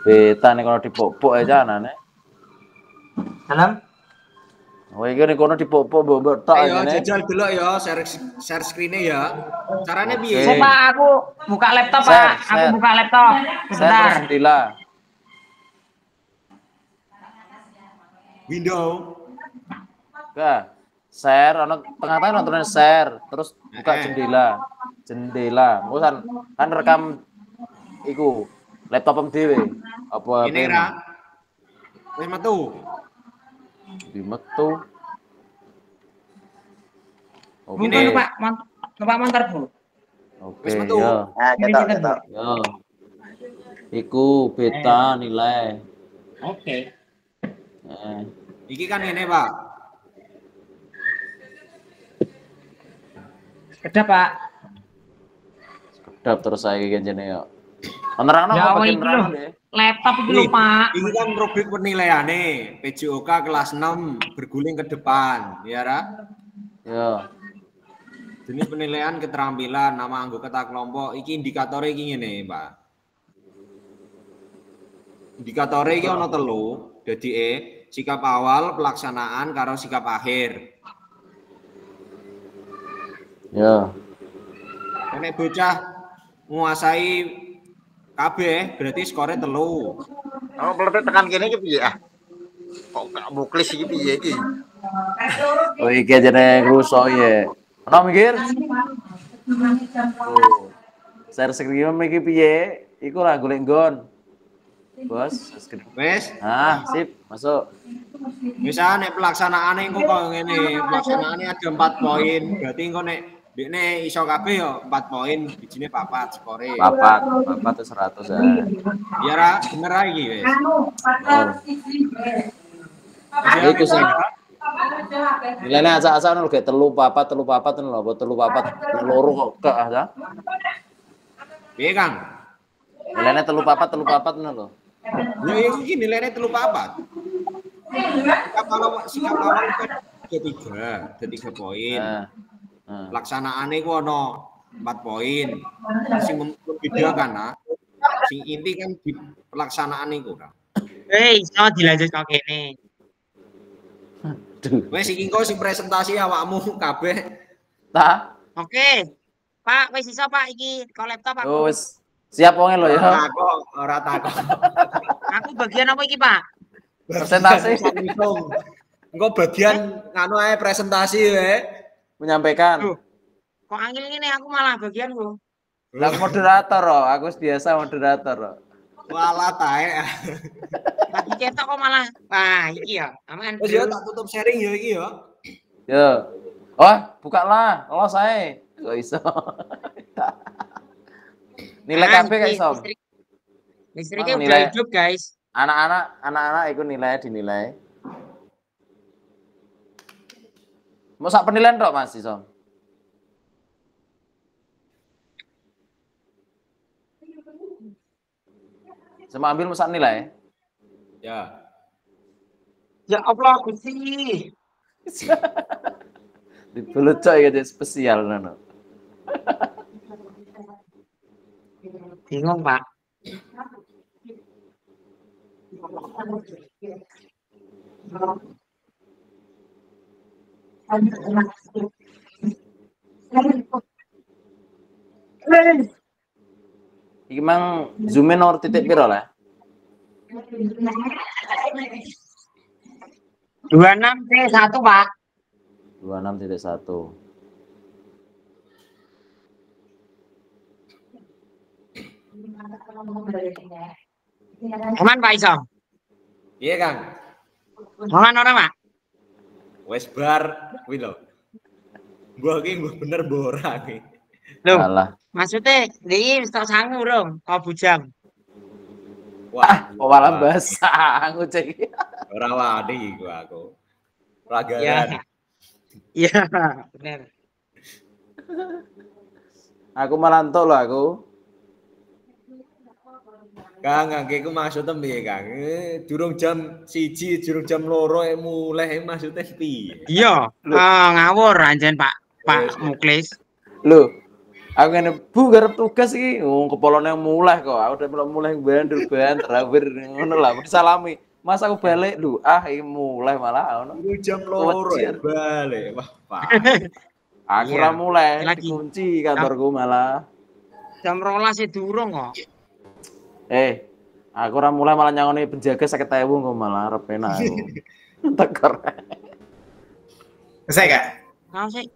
Beta nih kalau dipopok aja anane. Salam. Oh iki nek kono dipopok mbok tok Ayo ngene. jajal delok ya share screen-e ya. Carane piye? Saya Pak, aku buka laptop Pak. Aku buka laptop. Sebentar. Jendela. Window. Enggak. Share ana tengah-tengah nontonnya share, terus buka jendela. Engko kan rekam iku laptop dhewe. Apa ini ra? Wis metu. Dimetu. Oke. Mungkin Pak, Pak montor Bu. Oke, Wis metu. ya. Nah, ketok. Yo. Iku beta nilai. Oke. Iki kan ini Pak. Kedap Pak. Kedap terus saya genjene yo. Penerangno Ya apa Allah, makin iki terang lho. deh. Laptop itu lho Pak. Ini kan rubrik penilaiane PJOK kelas 6 berguling ke depan, ya Ra? Yo. Jenis penilaian keterampilan nama anggota kelompok iki indikatornya iki ngene, Pak. Indikatornya iki ana 3. Dadi sikap awal, pelaksanaan karo sikap akhir. Ya. Nek bocah nguasai kabeh berarti skornya 3. Oh, pelebet tekan kene iki piye ah? Kok gak muklis iki piye iki? Oh iki jane ruso ye. Ono mikir? Oh. Share screen iki piye? Iku lah golek nggon. Bos, wes. Ah, sip, masuk. Misalnya nek pelaksanaane engko kok ngene, pelaksanaane ada 4 poin. Berarti engko nek dekne iso kabeh yo 4 poin, bijine 4 skore. 4 terus 100 ya. Ya Ra, bener ra iki wes. Iku sing nilainya asa-asa nol kayak 3 4 lho, buat 3 4 loro kok gak ada. Piye Kang? Nilainya 3 4 lho. Ya iki nilainya 3 4. Sikap awal kan ada 3 poin. Pelaksanaane ku ono 4 poin. Sing membedakan nah. Sing inti kan di pelaksanaan iku kan. Iso dilanjut kok kene. Wes iki engko sing presentasi awakmu kabeh. Ta? Oke. Pak, wis iso Pak iki kok laptop aku. Oh, wis siap wonge lho ya. Ora takok. Aku bagian apa iki, Pak? Presentasi. Engko bagian nganu ae presentasi we. Menyampaikan. Kok angel ngene aku malah bagian ku. Lah moderator loh, aku biasa moderator loh. Walah tae. Lagi cetok kok malah. Wah, iki ya. Aman. Wis yo tak tutup sharing ya iki ya. Yo. Oh, bukalah. Kalau saya kok iso. Nilai kabeh gak iso. Listriknya udah hidup, guys. Anak-anak itu dinilai. Mau sak penilaian tok Mas iso. Sama ambil mesak nilai. Ya. Ya Allah, Gusti. Dibelut coy jadi spesial nono. Bingung, Pak. Iki mang zoom-in nomor titik piro lah? 26T1, Pak. 26.1. Aman, Pak Isom. Iya, Kang. Aman ora, Pak? Wes bar kuwi lho. Mbah iki bener ora iki. Loh, Alah. maksudnya iki wis tok sangu urung, kok bujang. Wah, Oh malah basah ngucek. ora wani iku aku. Ya. Pelagaran. Iya, bener. Aku malah entuk lho aku. Kang, aku maksudnya piye, Kang? Durung jam 1, durung jam 2 mulai maksudnya piye? Iya, ngawur anjen Pak Muklis. Lho, aku ngene Bu garep tugas iki. Oh, kepolone mulai kok. Aku udah mulai bandur terakhir ngono lah. Disalami. Mas aku balik lho. Iki mulai malah ngono. Durung jam 2 balik. Wah, Pak. Aku ora mulai, Lagi. dikunci kantorku malah. Jam 12 durung kok. Aku ora mulai malah nyangoni penjaga 50.000 kok malah arep enak aku. Tekor. Selesai, Kak? Nah, sih.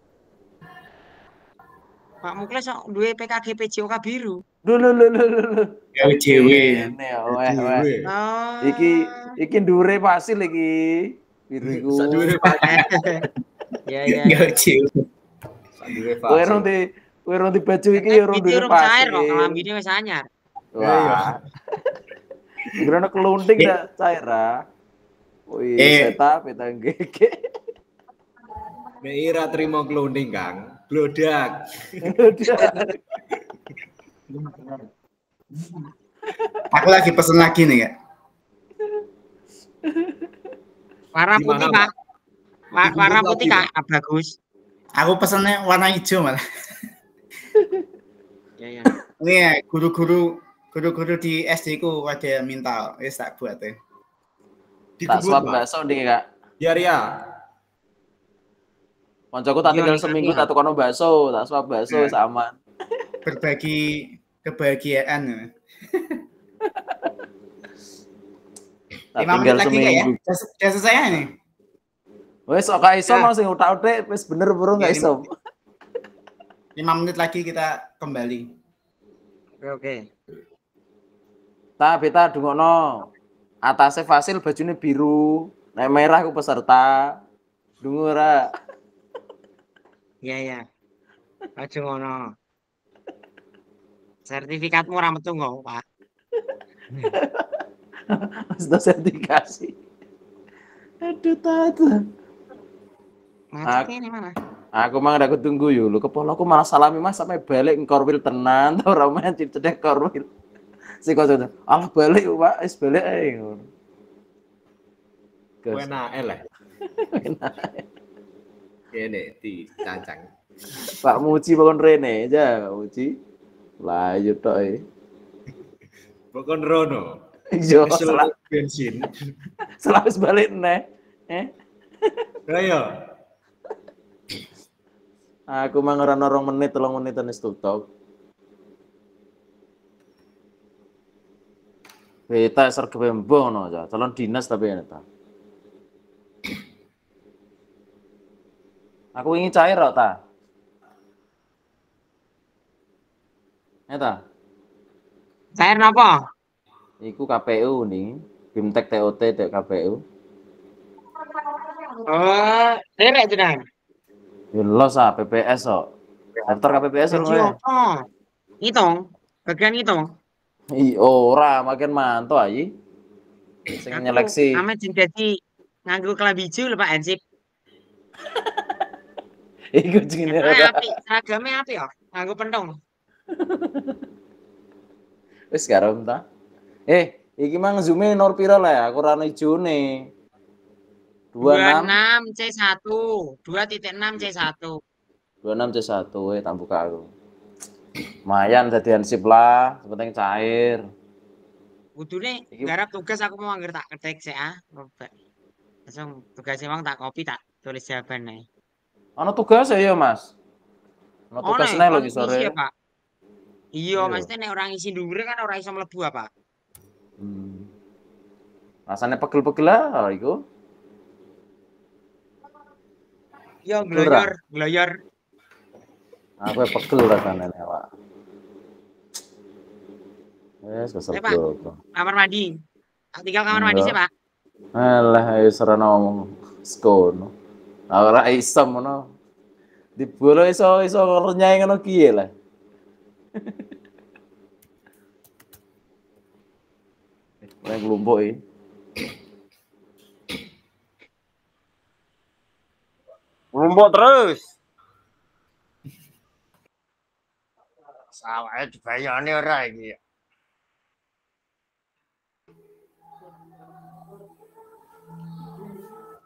Pak Muklis kok duwe PKG PJOK biru. Lho. Ya dewe. Ini weh. Oh. Iki ndure pasil iki. Biru iku. Sak dhuwure Pak. Ya. Ya dewe. Sak dhuwure Pak. Kowe rong di baju iki ya rong ndure Urung cair pasil. kok, kelambine wis anyar. Wah. Gerana kelunting dak cair ah. Wih, seta petang gege. Nek ira trimo klunding, Kang. Glodak. Aku lagi pesen lagi nih, Kak. Warna Di putih, mana, Pak. Warna putih, Kak. Bagus. Aku pesennya warna hijau malah. Ya. Ini ya, guru-guru di SD ku ada minta, wis tak buat ya. Tak swab bakso nih, Kak. Ya, Ria. Koncoku tak tinggal seminggu tak tukono bakso, tak swab bakso wis aman. Berbagi kebahagiaan. Tak 5 menit tinggal lagi Kak ya. seminggu. Sudah selesai nih. Wes kok gak iso mau sing utak-utik wis bener burung gak iso. 5 menit lagi kita kembali. Oke. Beta dungono. Atasnya Fasil bajunya biru, nek merah aku peserta. Dungu ora. Iya. Baju ngono. Sertifikatmu ora metu kok, Pak. Sudah sertifikasi. Aduh tata. Macetnya ini mana? Aku mang aku tunggu yo. Lu kepala aku malah salami Mas sampai balik korwil tenan tau ora mancing cedek korwil. Si kok Allah balik Pak, wis balik ae ngono. Enak lah. Kene di cancang. Pak Muji pokon rene aja, Pak Muji. Lah yo tok e. Pokon rono. Yo salah bensin. Salah wis balik neh. Ayo. Aku mang ora 2 menit, 3 menit wis tutup. Beta serge bembo no aja, calon dinas tapi ya ta. Aku ingin cair kok ta. Eta. Cair napa? Iku KPU nih, Bimtek TOT KPU. Oh, derek jenengan. Yo los PPS kok. Daftar KPPS lho. Oh. Hitung, bagian hitung. Ora, makin mantu ayi. Sing nyeleksi. Ame jeng dadi nganggo klambi ijo lho Pak Hansip. Iku jenenge ora. Apik, seragame apik ya, nganggo pentung. Wis karo ta. Iki mang zoom-e nomor pira lah ya? Aku ora ono ijone. 26 26 C1, 2.6 C1. 26 C1 tak buka aku. Lumayan dadi hansip lah, penting cair. Kudune garap tugas aku mau anggar tak ketik sik ah. Langsung tugas emang tak copy tak tulis jawaban nih. Ono tugas ya Mas. Ono tugas nih lho sore. Ya, Pak. Iya, maksudnya nek orang isi dhuwure kan ora iso mlebu apa. Rasanya pegel-pegel lah iku. Yo gloyor. Aku pegel rasanya nih, Pak. Kesel bro. Kamar mandi. Tinggal kamar mandi sih, Pak. Alah, wis ora ngomong sekono. Ora iso ngono. Dibolo iso nyai ngono kiye lah. Yang kelompok ini. Kelompok terus. Sawahnya dibayani ora iki.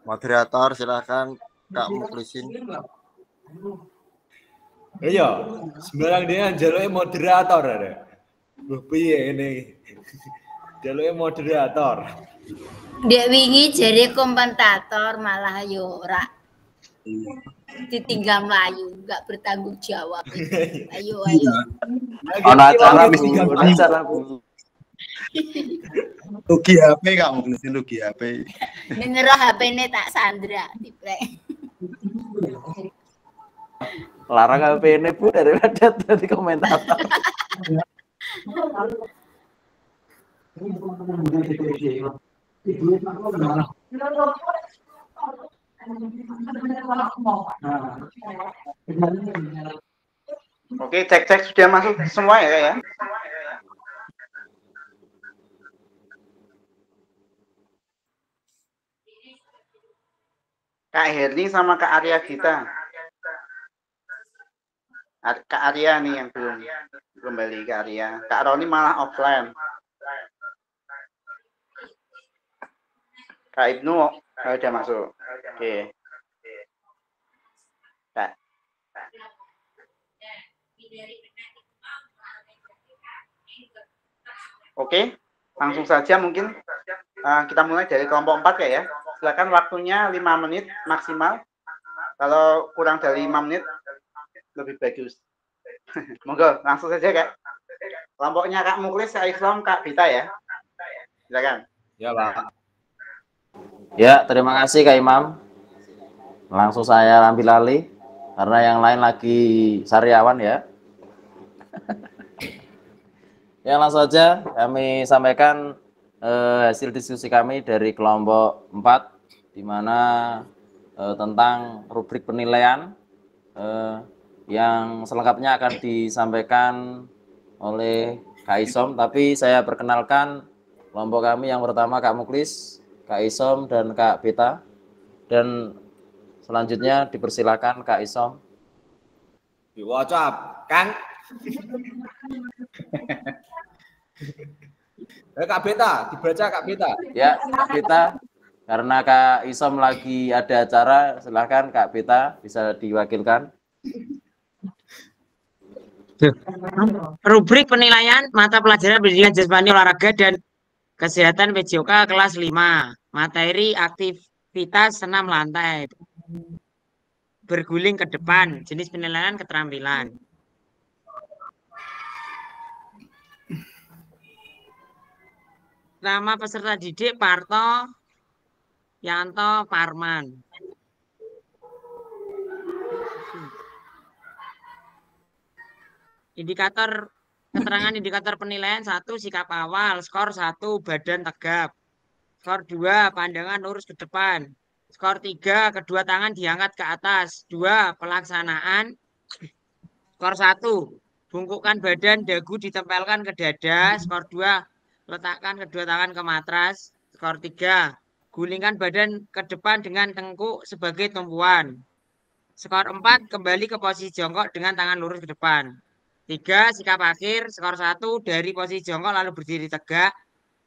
Moderator silakan Kak Muklisin. Iya, sembarang dia njaluke moderator ada. Lho piye ini? Njaluke moderator. Dek wingi jare komentator malah yo ora. Ditinggal melayu, enggak bertanggung jawab. Ayo. Ana acara Bu. Rugi HP Kak Muklisin, rugi HP. Ngeroh HP-ne tak sandra diprek. Larang HP-ne Bu daripada tadi komentator. Oke, cek sudah masuk semua ya. Kak Herni sama Kak Arya Gita. Kak Arya nih yang belum kembali ke Arya. Kak Roni malah offline. Kak Ibnu udah masuk. Oke. Kak. Oke, langsung saja mungkin kita mulai dari kelompok 4 ya. Silakan waktunya 5 menit maksimal. Kalau kurang dari 5 menit lebih bagus. Monggo, langsung saja Kak. Kelompoknya Kak Muklis, Kak Islam, Kak Bita ya. Silakan. Ya, Pak. Ya, terima kasih Kak Imam. Langsung saya ambil alih karena yang lain lagi sariawan ya. Yang langsung saja kami sampaikan hasil diskusi kami dari kelompok 4 di mana tentang rubrik penilaian yang selengkapnya akan disampaikan oleh Kak Isom, tapi saya perkenalkan kelompok kami yang pertama Kak Muklis, Kak Isom dan Kak Beta, dan selanjutnya dipersilakan Kak Isom. Di WhatsApp, Kang. Kak Beta, dibaca Kak Beta. Ya, Kak Beta. Karena Kak Isom lagi ada acara, silahkan Kak Beta bisa diwakilkan. Rubrik penilaian mata pelajaran pendidikan jasmani olahraga dan kesehatan PJOK kelas 5. Materi aktivitas senam lantai. Berguling ke depan, jenis penilaian keterampilan. Nama peserta didik Parto Yanto Parman. Indikator keterangan indikator penilaian 1 sikap awal, skor 1 badan tegap, skor 2 pandangan lurus ke depan, skor 3 kedua tangan diangkat ke atas, 2 pelaksanaan, skor 1 bungkukkan badan dagu ditempelkan ke dada, skor 2 letakkan kedua tangan ke matras, skor 3 gulingkan badan ke depan dengan tengkuk sebagai tumpuan, skor 4 kembali ke posisi jongkok dengan tangan lurus ke depan. 3 sikap akhir, skor 1 dari posisi jongkok lalu berdiri tegak.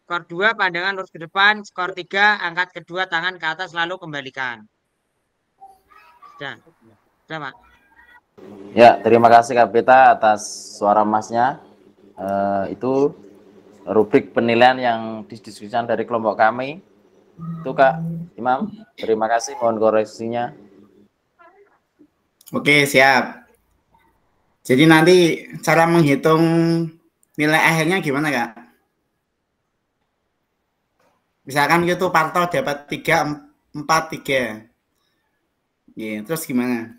Skor 2, pandangan lurus ke depan. Skor 3, angkat kedua tangan ke atas lalu kembalikan. Sudah, sudah Pak. Ya, terima kasih Kak Pita atas suara emasnya. Itu rubrik penilaian yang didiskusikan dari kelompok kami. Itu Kak Imam, terima kasih, mohon koreksinya. Oke, siap. Jadi nanti cara menghitung nilai akhirnya gimana, Kak? Misalkan gitu Parto dapat 3, 4, 3. Ya, terus gimana?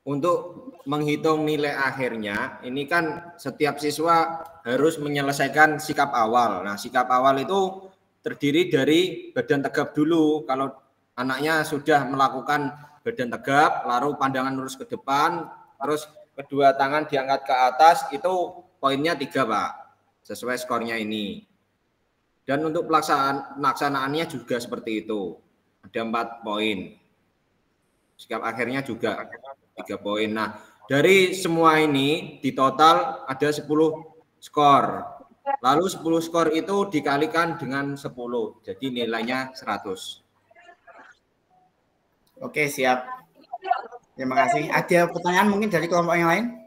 Untuk menghitung nilai akhirnya, ini kan setiap siswa harus menyelesaikan sikap awal. Nah, sikap awal itu terdiri dari badan tegap dulu. Kalau anaknya sudah melakukan badan tegap, lalu pandangan lurus ke depan, terus kedua tangan diangkat ke atas, itu poinnya 3, Pak. Sesuai skornya ini. Dan untuk pelaksanaannya juga seperti itu. Ada 4 poin. Sikap akhirnya juga 3 poin. Nah, dari semua ini di total ada 10 skor. Lalu 10 skor itu dikalikan dengan 10. Jadi nilainya 100. Oke, siap. Terima kasih. Ada pertanyaan mungkin dari kelompok yang lain?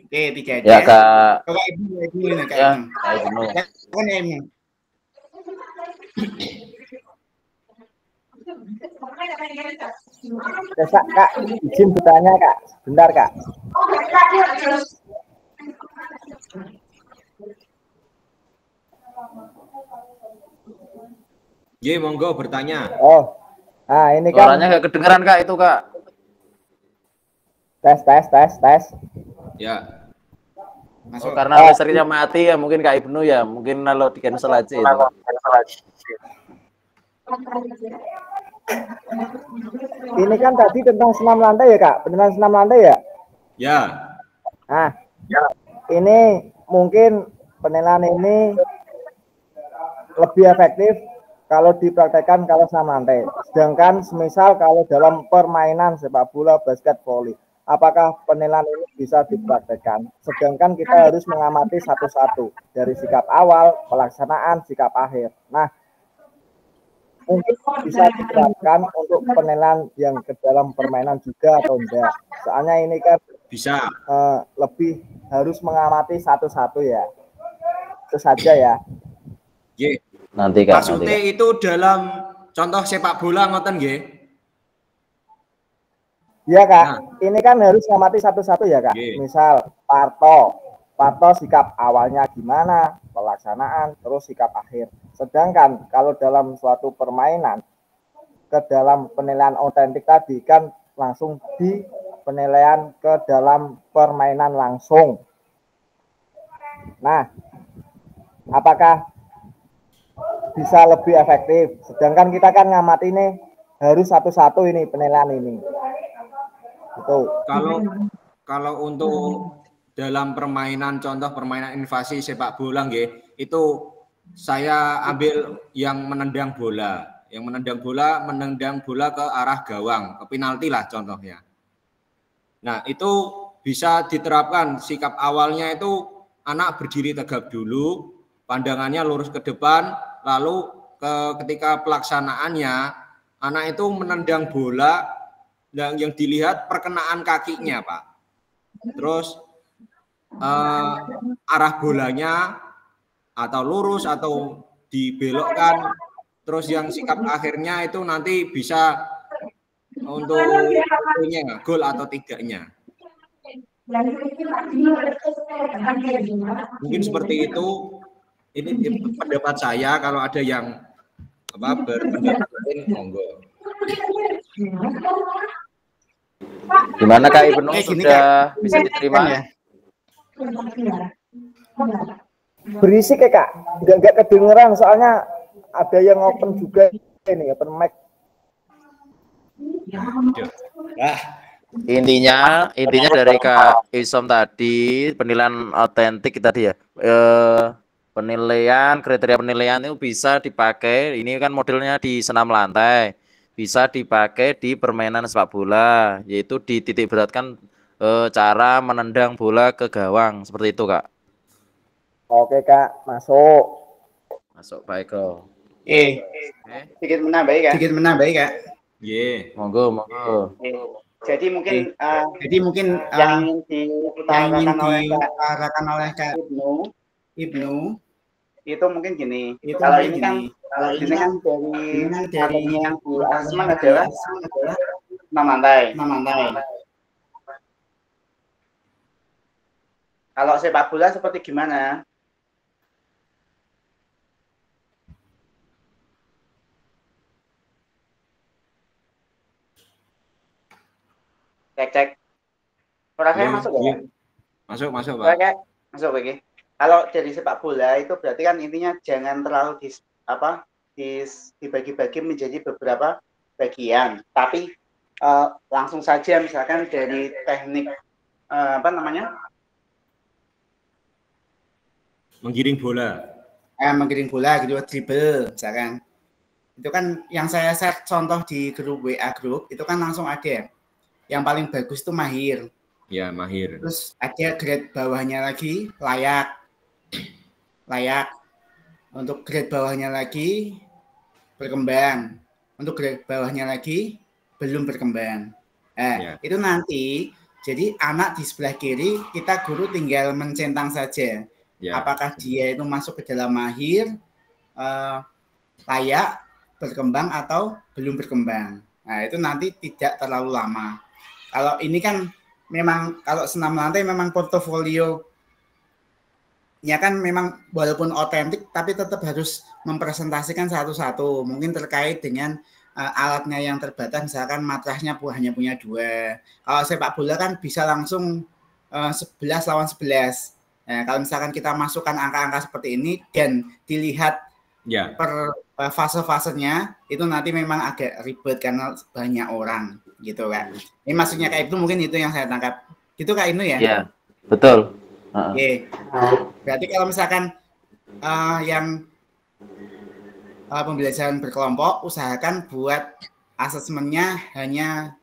Oke, 3 aja. Ya, Kak. Kak Ibnu ini, Kak Ya, Ibnu. Kak Ibnu. Kan ya, Ibnu. Kak, izin bertanya Kak, bentar Kak. Ye, monggo bertanya. Oh, nah ini kan. Suaranya nggak kedengeran Kak itu Kak. Tes. Ya. Oh, karena listriknya mati ya mungkin Kak Ibnu ya, mungkin kalau di cancel aja itu. Ini kan tadi tentang senam lantai ya Kak, beneran senam lantai ya? Ya. Nah, ini mungkin penilaian ini lebih efektif kalau dipraktekkan kalau senam lantai. Sedangkan semisal kalau dalam permainan sepak bola, basket, voli, apakah penilaian ini bisa dipraktekkan? Sedangkan kita harus mengamati satu-satu dari sikap awal, pelaksanaan, sikap akhir. Nah, mungkin bisa diterapkan untuk penilaian yang ke dalam permainan juga atau enggak. Soalnya ini kan bisa lebih harus mengamati satu-satu ya. Itu saja ya. Ye. Nanti Kak. Maksudnya nanti, Kak. itu dalam contoh sepak bola ngoten nggih. Iya Kak, ini kan harus mengamati satu-satu ya Kak. Misal Parto sikap awalnya gimana, pelaksanaan, terus sikap akhir. Sedangkan kalau dalam suatu permainan, ke dalam penilaian otentik tadi kan langsung di penilaian ke dalam permainan langsung. Nah, apakah bisa lebih efektif? Sedangkan kita kan ngamati ini harus satu-satu ini penilaian ini. Itu. Kalau untuk dalam permainan, contoh permainan invasi sepak bola nggih, itu saya ambil yang menendang bola. Yang menendang bola ke arah gawang, ke penalti lah contohnya. Nah, itu bisa diterapkan sikap awalnya itu anak berdiri tegap dulu, pandangannya lurus ke depan, lalu ketika pelaksanaannya anak itu menendang bola dan yang dilihat perkenaan kakinya, Pak. Terus arah bolanya atau lurus atau dibelokkan, terus yang sikap akhirnya itu nanti bisa untuk gol atau tidaknya. Mungkin seperti itu. Ini pendapat saya. Kalau ada yang berpendapat lain, monggo. Gimana Kak Ibnu sudah bisa diterima? Ya. Berisik ya Kak, nggak kedengeran soalnya ada yang open juga ini open mic. Intinya dari Kak Isom tadi penilaian otentik tadi ya. Kriteria penilaian itu bisa dipakai. Ini kan modelnya di senam lantai. bisa dipakai di permainan sepak bola, yaitu dititik beratkan cara menendang bola ke gawang seperti itu, Kak. Oke Kak, masuk. Masuk baik kok. Sedikit menambahi Kak. Sedikit menambahi Kak. Ye. Monggo. Jadi mungkin yang ingin diutarakan oleh Kak Ibnu itu mungkin gini. Kalau ini kan dari yang di asesmen adalah 6 lantai. Kalau sepak bola seperti gimana? Cek. Suara saya masuk ya? Masuk, Pak. Masuk, Pak. Kalau dari sepak bola itu berarti kan intinya jangan terlalu dibagi-bagi menjadi beberapa bagian. Tapi langsung saja misalkan dari teknik menggiring bola. Menggiring bola gitu, dribble misalkan. Itu kan yang saya share contoh di grup WA grup itu kan langsung ada. Yang paling bagus itu mahir. Ya, mahir. Terus ada grade bawahnya lagi layak. Untuk grade bawahnya lagi berkembang. Untuk grade bawahnya lagi belum berkembang. Itu nanti jadi anak di sebelah kiri kita guru tinggal mencentang saja. Ya. Apakah dia itu masuk ke dalam mahir, layak, berkembang atau belum berkembang. Nah, itu nanti tidak terlalu lama. Kalau ini kan memang kalau senam lantai memang portofolio ya kan memang walaupun otentik tapi tetap harus mempresentasikan satu-satu. Mungkin terkait dengan alatnya yang terbatas, misalkan matrasnya hanya punya 2. Kalau sepak bola kan bisa langsung 11 lawan 11. Nah, kalau misalkan kita masukkan angka-angka seperti ini dan dilihat per fase-fasenya itu nanti memang agak ribet karena banyak orang gitu kan. Ini maksudnya Kak Ibnu, mungkin itu yang saya tangkap. Gitu Kak Ibnu ya? Iya, betul. Oke. Berarti kalau misalkan yang pembelajaran berkelompok usahakan buat asesmennya hanya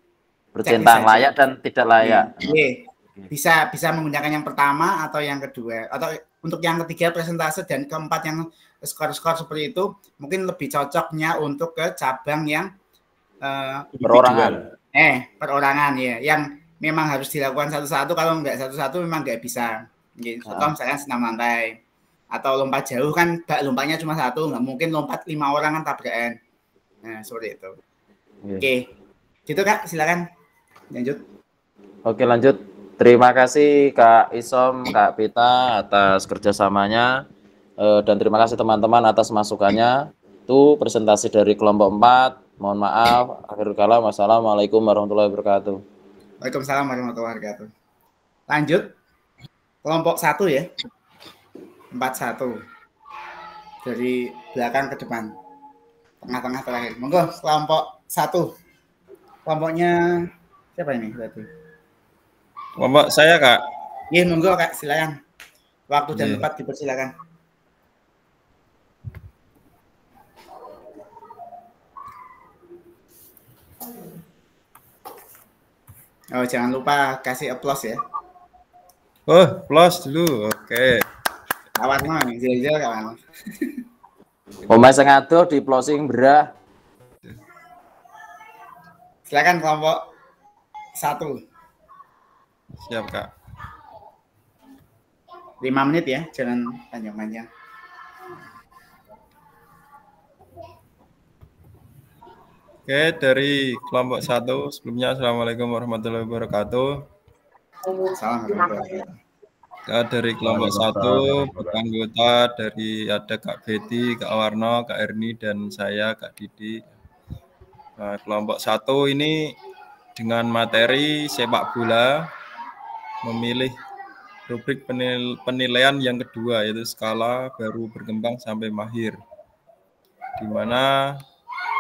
bercentang layak dan tidak layak. Bisa menggunakan yang pertama atau yang kedua, atau untuk yang ketiga presentase dan keempat yang skor-skor seperti itu mungkin lebih cocoknya untuk ke cabang yang perorangan ya, yang memang harus dilakukan satu-satu. Kalau nggak satu-satu memang nggak bisa. Contoh misalkan senam lantai atau lompat jauh kan lompatnya cuma 1, nggak mungkin lompat 5 orang kan tabrakan. Nah seperti itu. Oke, gitu Kak, silakan lanjut. Oke, lanjut. Terima kasih Kak Isom, Kak Pita atas kerjasamanya, dan terima kasih teman-teman atas masukannya. Itu presentasi dari kelompok 4. Mohon maaf, akhir kalam. Wassalamualaikum warahmatullahi wabarakatuh. Waalaikumsalam warahmatullahi wabarakatuh. Lanjut, kelompok 1 ya. 41. Dari belakang ke depan. Tengah-tengah terakhir. Monggo, kelompok 1. Kelompoknya siapa ini berarti? Kelompok saya, Kak. Iya, monggo Kak, silakan. Waktu dan tempat dipersilakan. Oh, jangan lupa kasih applause ya. Oh, applause dulu. Oke. Kawan mah nih, jel-jel kawan. Pemain sengaja di closing berah. Silakan kelompok 1. Siap, Kak. 5 menit ya, jangan panjang-panjang. Oke, dari kelompok 1 sebelumnya Assalamualaikum warahmatullahi wabarakatuh. Assalamualaikum. Dari kelompok 1 anggota dari ada Kak Betty, Kak Warno, Kak Erni, dan saya Kak Didi. Nah, kelompok 1 ini dengan materi sepak bola memilih rubrik penilaian yang kedua, yaitu skala baru berkembang sampai mahir, di mana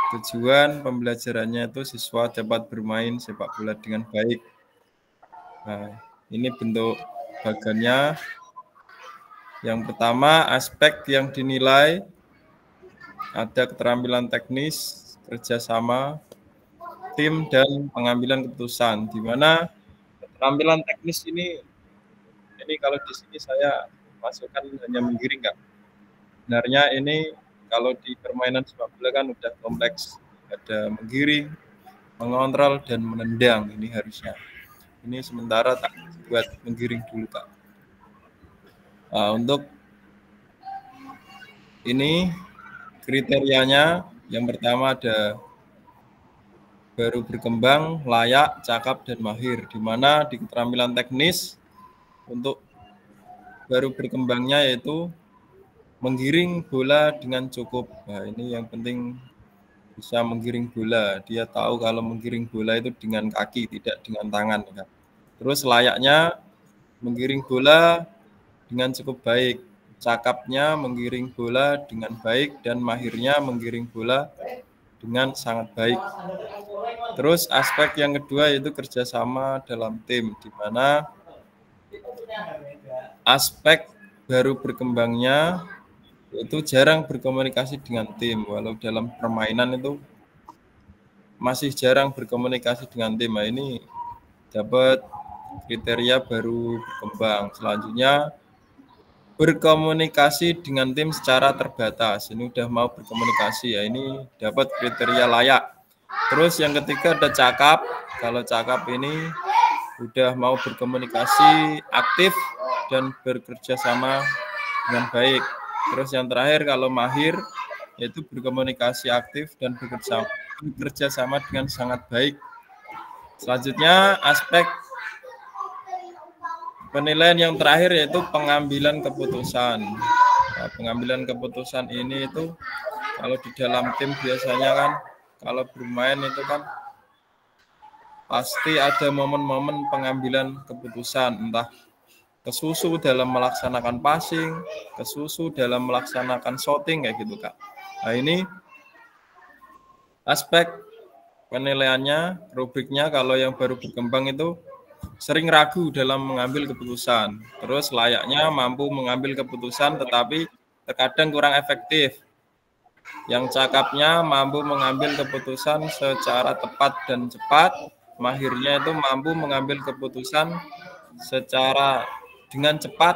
tujuan pembelajarannya itu siswa dapat bermain sepak bola dengan baik. Nah, ini bentuk bagannya. Yang pertama, aspek yang dinilai ada keterampilan teknis, kerjasama, tim dan pengambilan keputusan, di mana keterampilan teknis ini kalau di sini saya masukkan hanya menggiring, Kak. Sebenarnya ini kalau di permainan sepak bola kan udah kompleks, ada menggiring, mengontrol, dan menendang. Ini harusnya. Ini sementara tak buat menggiring dulu, Kak. Untuk ini kriterianya yang pertama ada baru berkembang, layak, cakap, dan mahir. Di mana di keterampilan teknis untuk baru berkembangnya yaitu menggiring bola dengan cukup. Nah, ini yang penting bisa menggiring bola. Dia tahu kalau menggiring bola itu dengan kaki, tidak dengan tangan. Ya. Terus layaknya menggiring bola dengan cukup baik. Cakapnya menggiring bola dengan baik dan mahirnya menggiring bola dengan sangat baik. Terus aspek yang kedua yaitu kerjasama dalam tim, di mana aspek baru berkembangnya itu jarang berkomunikasi dengan tim, walau dalam permainan itu masih jarang berkomunikasi dengan tim. Nah, ini dapat kriteria baru berkembang. Selanjutnya berkomunikasi dengan tim secara terbatas. Ini udah mau berkomunikasi ya, ini dapat kriteria layak. Terus yang ketiga ada cakap. Kalau cakap ini udah mau berkomunikasi aktif dan bekerja sama dengan baik. Terus yang terakhir kalau mahir yaitu berkomunikasi aktif dan bekerja sama dengan sangat baik. Selanjutnya aspek penilaian yang terakhir yaitu pengambilan keputusan. Nah, pengambilan keputusan ini itu kalau di dalam tim biasanya kan kalau bermain itu kan pasti ada momen-momen pengambilan keputusan, entah kesusu dalam melaksanakan passing, kesusu dalam melaksanakan shooting kayak gitu, Kak. Nah, ini aspek penilaiannya, rubriknya kalau yang baru berkembang itu sering ragu dalam mengambil keputusan. Terus layaknya mampu mengambil keputusan tetapi terkadang kurang efektif. Yang cakapnya mampu mengambil keputusan secara tepat dan cepat. Mahirnya itu mampu mengambil keputusan secara dengan cepat,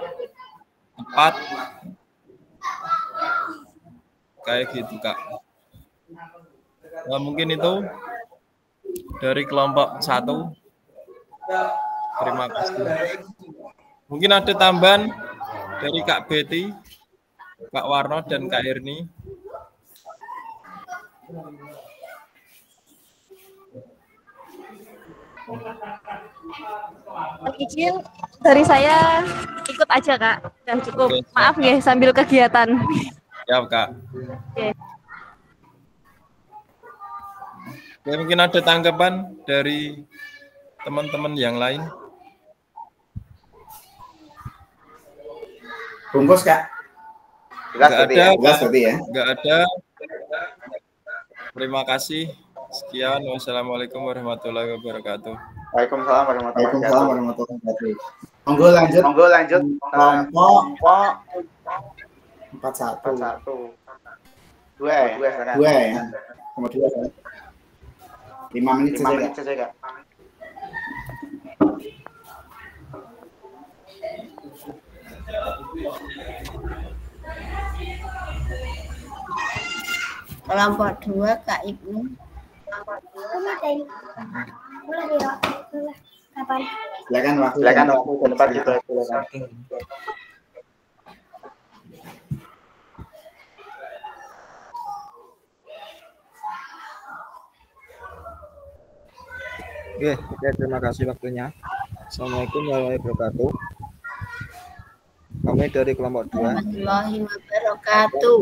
tepat. Kayak gitu, Kak. Nah, mungkin itu dari kelompok 1. Terima kasih. Mungkin ada tambahan dari Kak Betty, Kak Warno, dan Kak Erni. Izin dari saya ikut aja, Kak. Udah cukup. Oke, maaf ya sambil kegiatan. Ya, Kak. Oke. Oke, mungkin ada tanggapan dari teman-teman yang lain. Bungkus, Kak. Nggak ada, ya. Nggak ada. Terima kasih. Sekian. Wassalamualaikum warahmatullahi wabarakatuh. Waalaikumsalam warahmatullahi wabarakatuh. Monggo lanjut. Kelompok 41. 2 ya. Kemudian 5 menit saja, Kak. Kelompok 2 Kak Ibnu. Kapan? Silakan waktu tempat juga silakan. Oke, terima kasih waktunya. Assalamualaikum warahmatullahi wabarakatuh. Kami dari kelompok 2. Warahmatullahi wabarakatuh.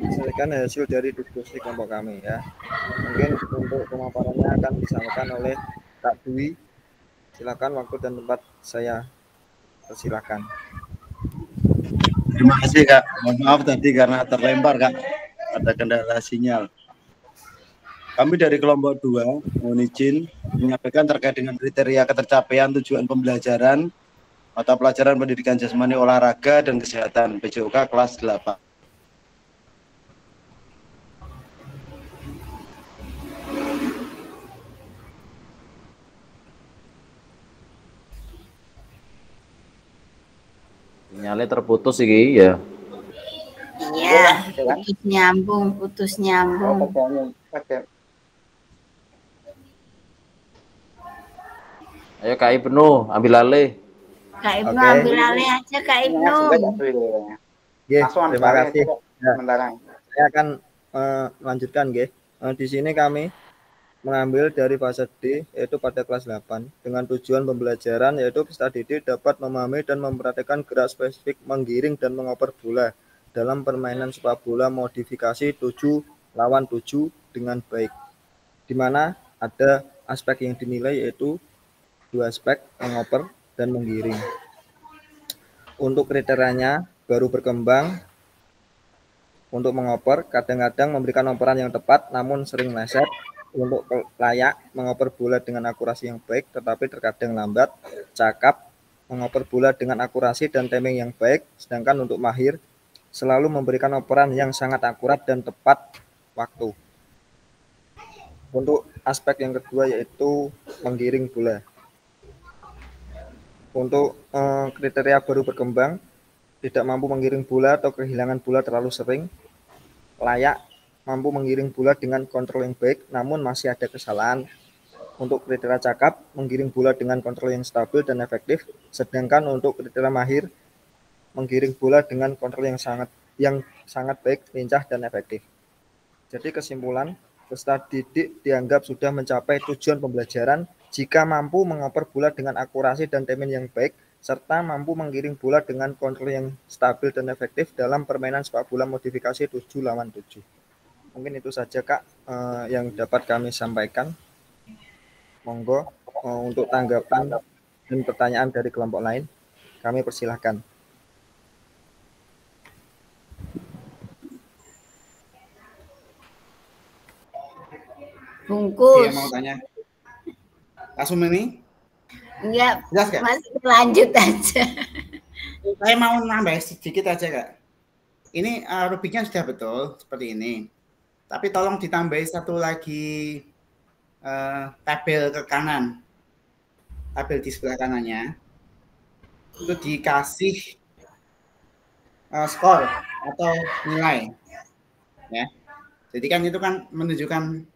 Sampaikan hasil dari diskusi kelompok kami ya. Mungkin untuk pemaparannya akan disampaikan oleh Kak Dwi. Silakan waktu dan tempat saya persilakan. Terima kasih, Kak. Mohon maaf tadi karena terlempar, Kak. Ada kendala sinyal. Kami dari kelompok 2 mohon izin menyampaikan terkait dengan kriteria ketercapaian tujuan pembelajaran mata pelajaran pendidikan jasmani, olahraga, dan kesehatan PJOK kelas 8. Sinyalnya terputus iki ya. Iya, putus nyambung. Ayo Kak Ibnu, ambil alih. Kak Ibnu Oke. ambil alih aja Kak Ibnu. Nggih, Langsung ambil terima alih kasih. aja, Kak. Ya, Sementara. saya akan melanjutkan nggih. Di sini kami mengambil dari fase D yaitu pada kelas 8 dengan tujuan pembelajaran yaitu peserta didik dapat memahami dan mempraktikkan gerak spesifik menggiring dan mengoper bola dalam permainan sepak bola modifikasi 7 lawan 7 dengan baik, di mana ada aspek yang dinilai yaitu dua aspek, mengoper dan menggiring. Untuk kriterianya baru berkembang. Untuk mengoper kadang-kadang memberikan operan yang tepat namun sering meleset. Untuk layak mengoper bola dengan akurasi yang baik tetapi terkadang lambat. Cakap mengoper bola dengan akurasi dan timing yang baik. Sedangkan untuk mahir selalu memberikan operan yang sangat akurat dan tepat waktu. Untuk aspek yang kedua yaitu menggiring bola. Untuk kriteria baru berkembang, tidak mampu menggiring bola atau kehilangan bola terlalu sering. Layak mampu menggiring bola dengan kontrol yang baik namun masih ada kesalahan. Untuk kriteria cakap, menggiring bola dengan kontrol yang stabil dan efektif. Sedangkan untuk kriteria mahir, menggiring bola dengan kontrol yang sangat baik, lincah dan efektif. Jadi kesimpulan, peserta didik dianggap sudah mencapai tujuan pembelajaran jika mampu mengoper bola dengan akurasi dan timing yang baik, serta mampu menggiring bola dengan kontrol yang stabil dan efektif dalam permainan sepak bola modifikasi 7 lawan 7. Mungkin itu saja Kak yang dapat kami sampaikan. Monggo untuk tanggapan dan pertanyaan dari kelompok lain, kami persilahkan. Bungkus. Mau tanya. Langsung ini? Enggak, Jelas, Kak? Mas lanjut aja. Saya mau nambah sedikit aja Kak. Ini rubiknya sudah betul seperti ini. Tapi tolong ditambahi satu lagi tabel ke kanan. Tabel di sebelah kanannya. Itu dikasih skor atau nilai. Ya. Jadi kan itu kan menunjukkan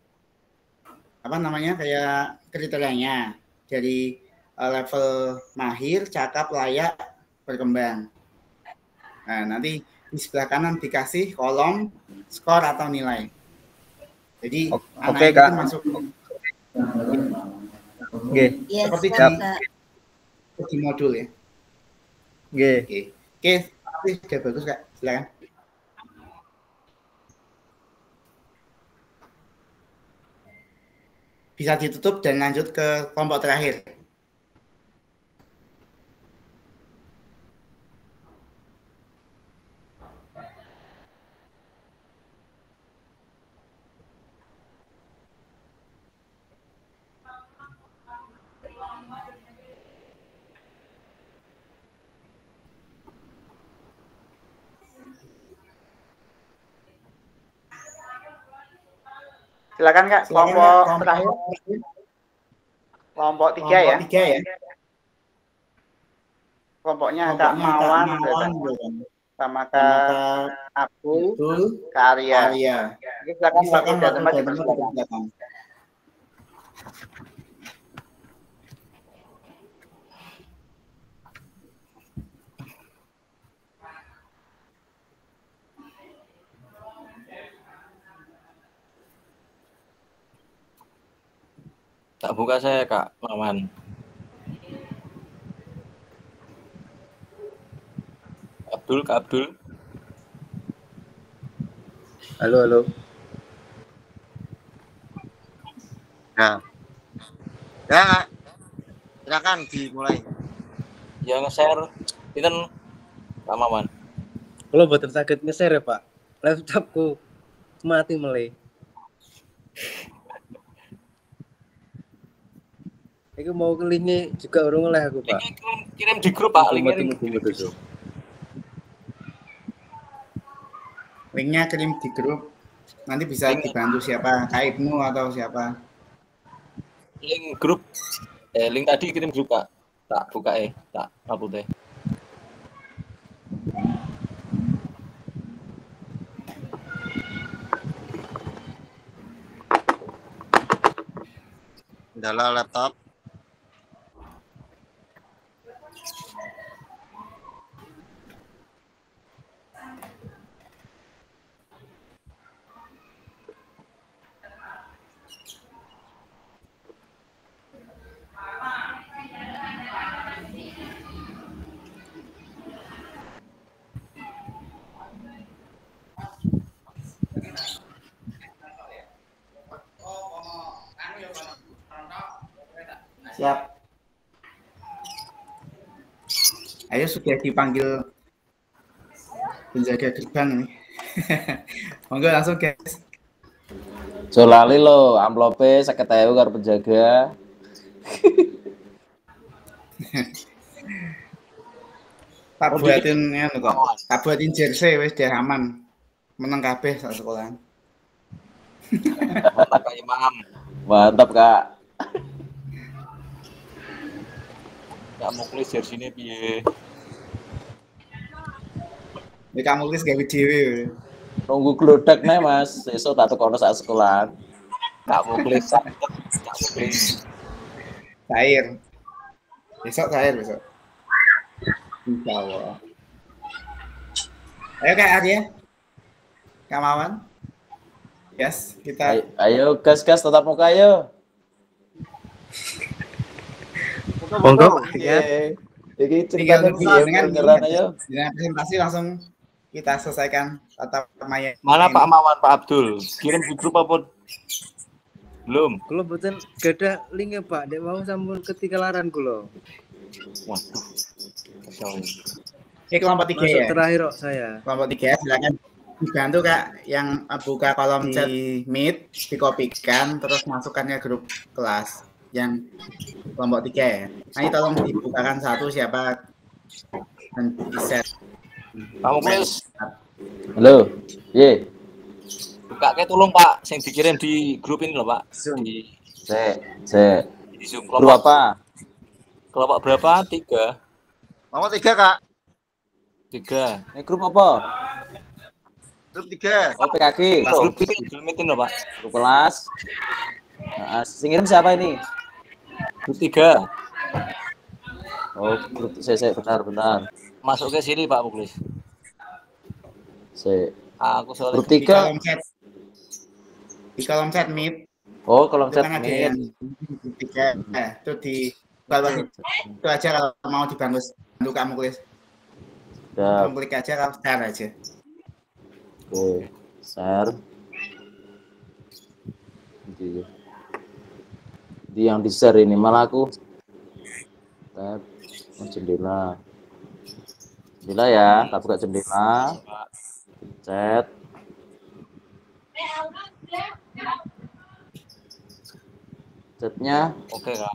apa namanya kayak kriterianya dari level mahir, cakap, layak, berkembang. Nah, nanti di sebelah kanan dikasih kolom skor atau nilai. Jadi anak itu Kak. masuk Yes, seperti di modul ya. Oke, tapi sudah bagus Kak, silakan. Bisa ditutup dan lanjut ke kelompok terakhir. Silakan Kak, kelompok terakhir. Kelompok 3 ya. Kelompok 3 ya. Kelompoknya Kak Mawan sama Kak Abdul, Kak Arya. Silakan waktu dan tempat dipersilakan. Tak buka saya Kak Maman. Abdul, Kak Abdul. Halo. Nah. Ya, silakan dimulai. Ya nge-share pinten Kak Maman. Kalau buatan sakit nge-share ya Pak, laptopku mati mulai. Aku mau ke linknya juga orang oleh aku Pak. Kirim di grup Pak, linknya Linknya kirim di grup. Nanti bisa dibantu siapa, Kak Ibnu atau siapa. Link grup, link tadi kirim grup Pak. Tak buka tak upload. Kendala laptop. Siap. Ayo sudah dipanggil penjaga gerbang ini. Monggo langsung guys. Jolali lo, amplope 50.000 karo penjaga. Tak buatin ngono kok. Tak buatin jersey wis dia aman. Menang kabeh sak sekolahan. Mantap Kak Imam. Mantap, Kak. Kak Muklis jersey-ne piye? Ya kamu wis gawe dhewe. Nunggu glodak nih, Mas. Besok tak tekono sak sekolahan. Kak Muklis. Kak Muklis. Cair. Besok cair besok. Insyaallah. Ayo Kak Arya. Kak Mawan. Yes, kita Ayo gas tetap muka ayo. Monggo. Ya. Jadi tinggal ceritanya dengan ayo. Dengan presentasi langsung kita selesaikan tatap maya. Mana Pak Mawan, Pak Abdul? Kirim di grup apa? Belum. Kula mboten gadah link ya, Pak. Dek mau sampun ketinggalan kula. Waduh. Oke, kelompok 3 Masuk ya. terakhir kok saya. Kelompok 3 silakan dibantu Kak yang buka kolom chat di Meet, dikopikan terus masukkannya grup kelas yang kelompok 3 ya. Nah, ini tolong dibukakan satu siapa dan di-set. Pak Muklis. Halo. Ye. Buka ke tolong Pak, yang dikirim di grup ini loh Pak. Di Zoom. Grup apa? Kelompok berapa? 3. Kelompok 3 Kak. 3. Ini grup apa? Grup 3. Oh, PKG. Grup itu Google Meeting loh Pak. Grup kelas. Nah, sing ngirim siapa ini? Grup 3. Oh, grup saya benar. Masuk ke sini Pak Muklis. Aku soal grup 3. Di kolom chat Meet. Oh, kolom chat Meet. Grup 3. Itu di itu aja kalau mau dibantu kamu Muklis. Siap. Klik aja kalau share aja. Oke, share. Di yang di share ini malah aku tab jendela. Jendela ya, tak buka jendela. Chat. Chatnya. Oke Kak.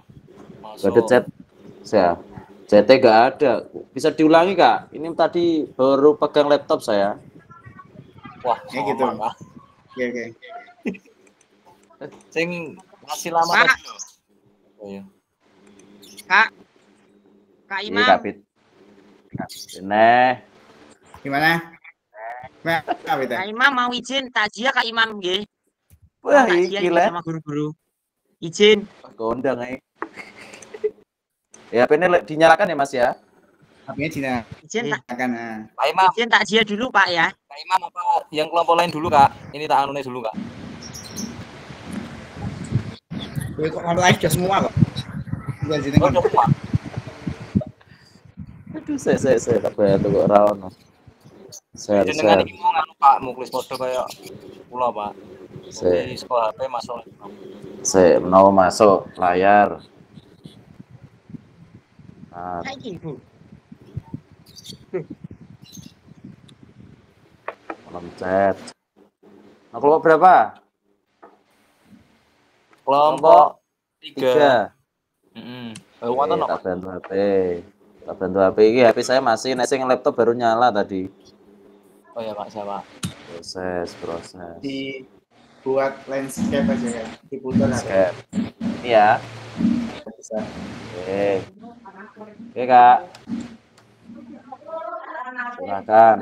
Gak ada chat. Saya. Chatnya gak ada. Bisa diulangi Kak. Ini tadi baru pegang laptop saya. Wah, kayak gitu. Oke. Sing ngasih lama Pak. tadi loh. Oh iya. Kak Imam. Ini. Gimana? Kak Imam mau izin takziah Kak Imam nggih. Wah, takziah gila. sama guru-guru. Izin. Gondang ya, HP ini dinyalakan ya Mas ya? HP-nya dinyalakan. Izin tak. Pak Imam. Izin takziah dulu Pak ya. Pak Imam apa yang kelompok lain dulu Kak? Ini tak anune dulu Kak. Kok live sudah semua kok. Bukan jenengan. Aduh, saya tak bantu kok rawan. Share. Jenengan iki mau nganu Pak Muklis model kayak kula Pak. Saya Di sekolah HP masuk. mau masuk layar. Nah, kolom chat. Nah, kelompok berapa? Kelompok 3. Wonten Tak bantu HP. Ini HP saya masih nek sing laptop baru nyala tadi. Oh ya Pak, saya Pak. Proses. Dibuat landscape aja ya. Diputar landscape. Ini ya. Bisa. Oke Kak. Silakan.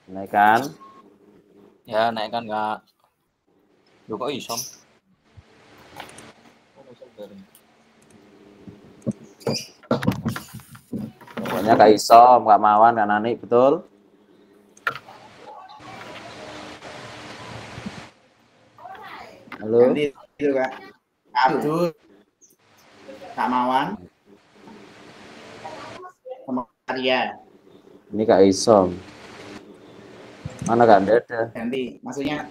Naikkan. Ya, naikkan Kak. Loh kok isom? Pokoknya Kak Isom, Kak Mawan, Kak Nani, betul? Halo. Ganti itu Kak. Abdul, Kak Mawan, sama Arya. Ini Kak Isom. Mana Kak Dada? Ganti, maksudnya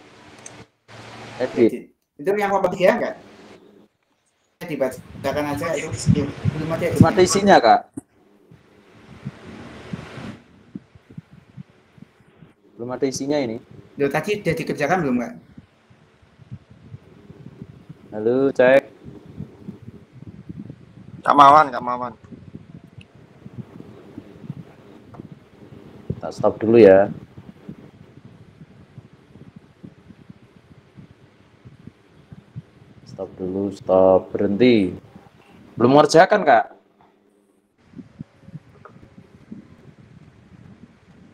Edit. itu yang kelompok 3 enggak? Dibacakan aja itu belum ada Cuma ada isinya Kak. Belum ada isinya ini. Loh, tadi udah dikerjakan belum Kak? Halo, cek. Kak Mawan. Tak stop dulu ya. Stop dulu, stop, berhenti. Belum mengerjakan, Kak?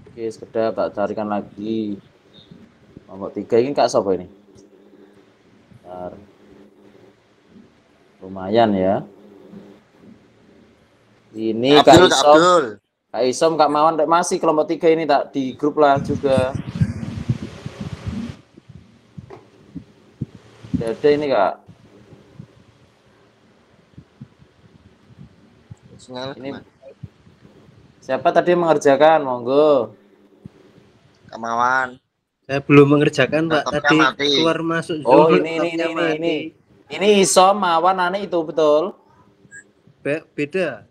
Oke, sekedar tak carikan lagi. Kelompok 3 ini Kak siapa ini? Bentar. Lumayan ya. Ini Kak Isom. Kak Isom, Kak Mawan masih kelompok 3 ini tak di grup lah juga. Ada ini Kak. Ini siapa tadi mengerjakan? Monggo. Kak Mawan. Saya belum mengerjakan Pak. Tadi keluar masuk. Oh ini. Ini Isom, Mawan, Nani itu betul? Beda.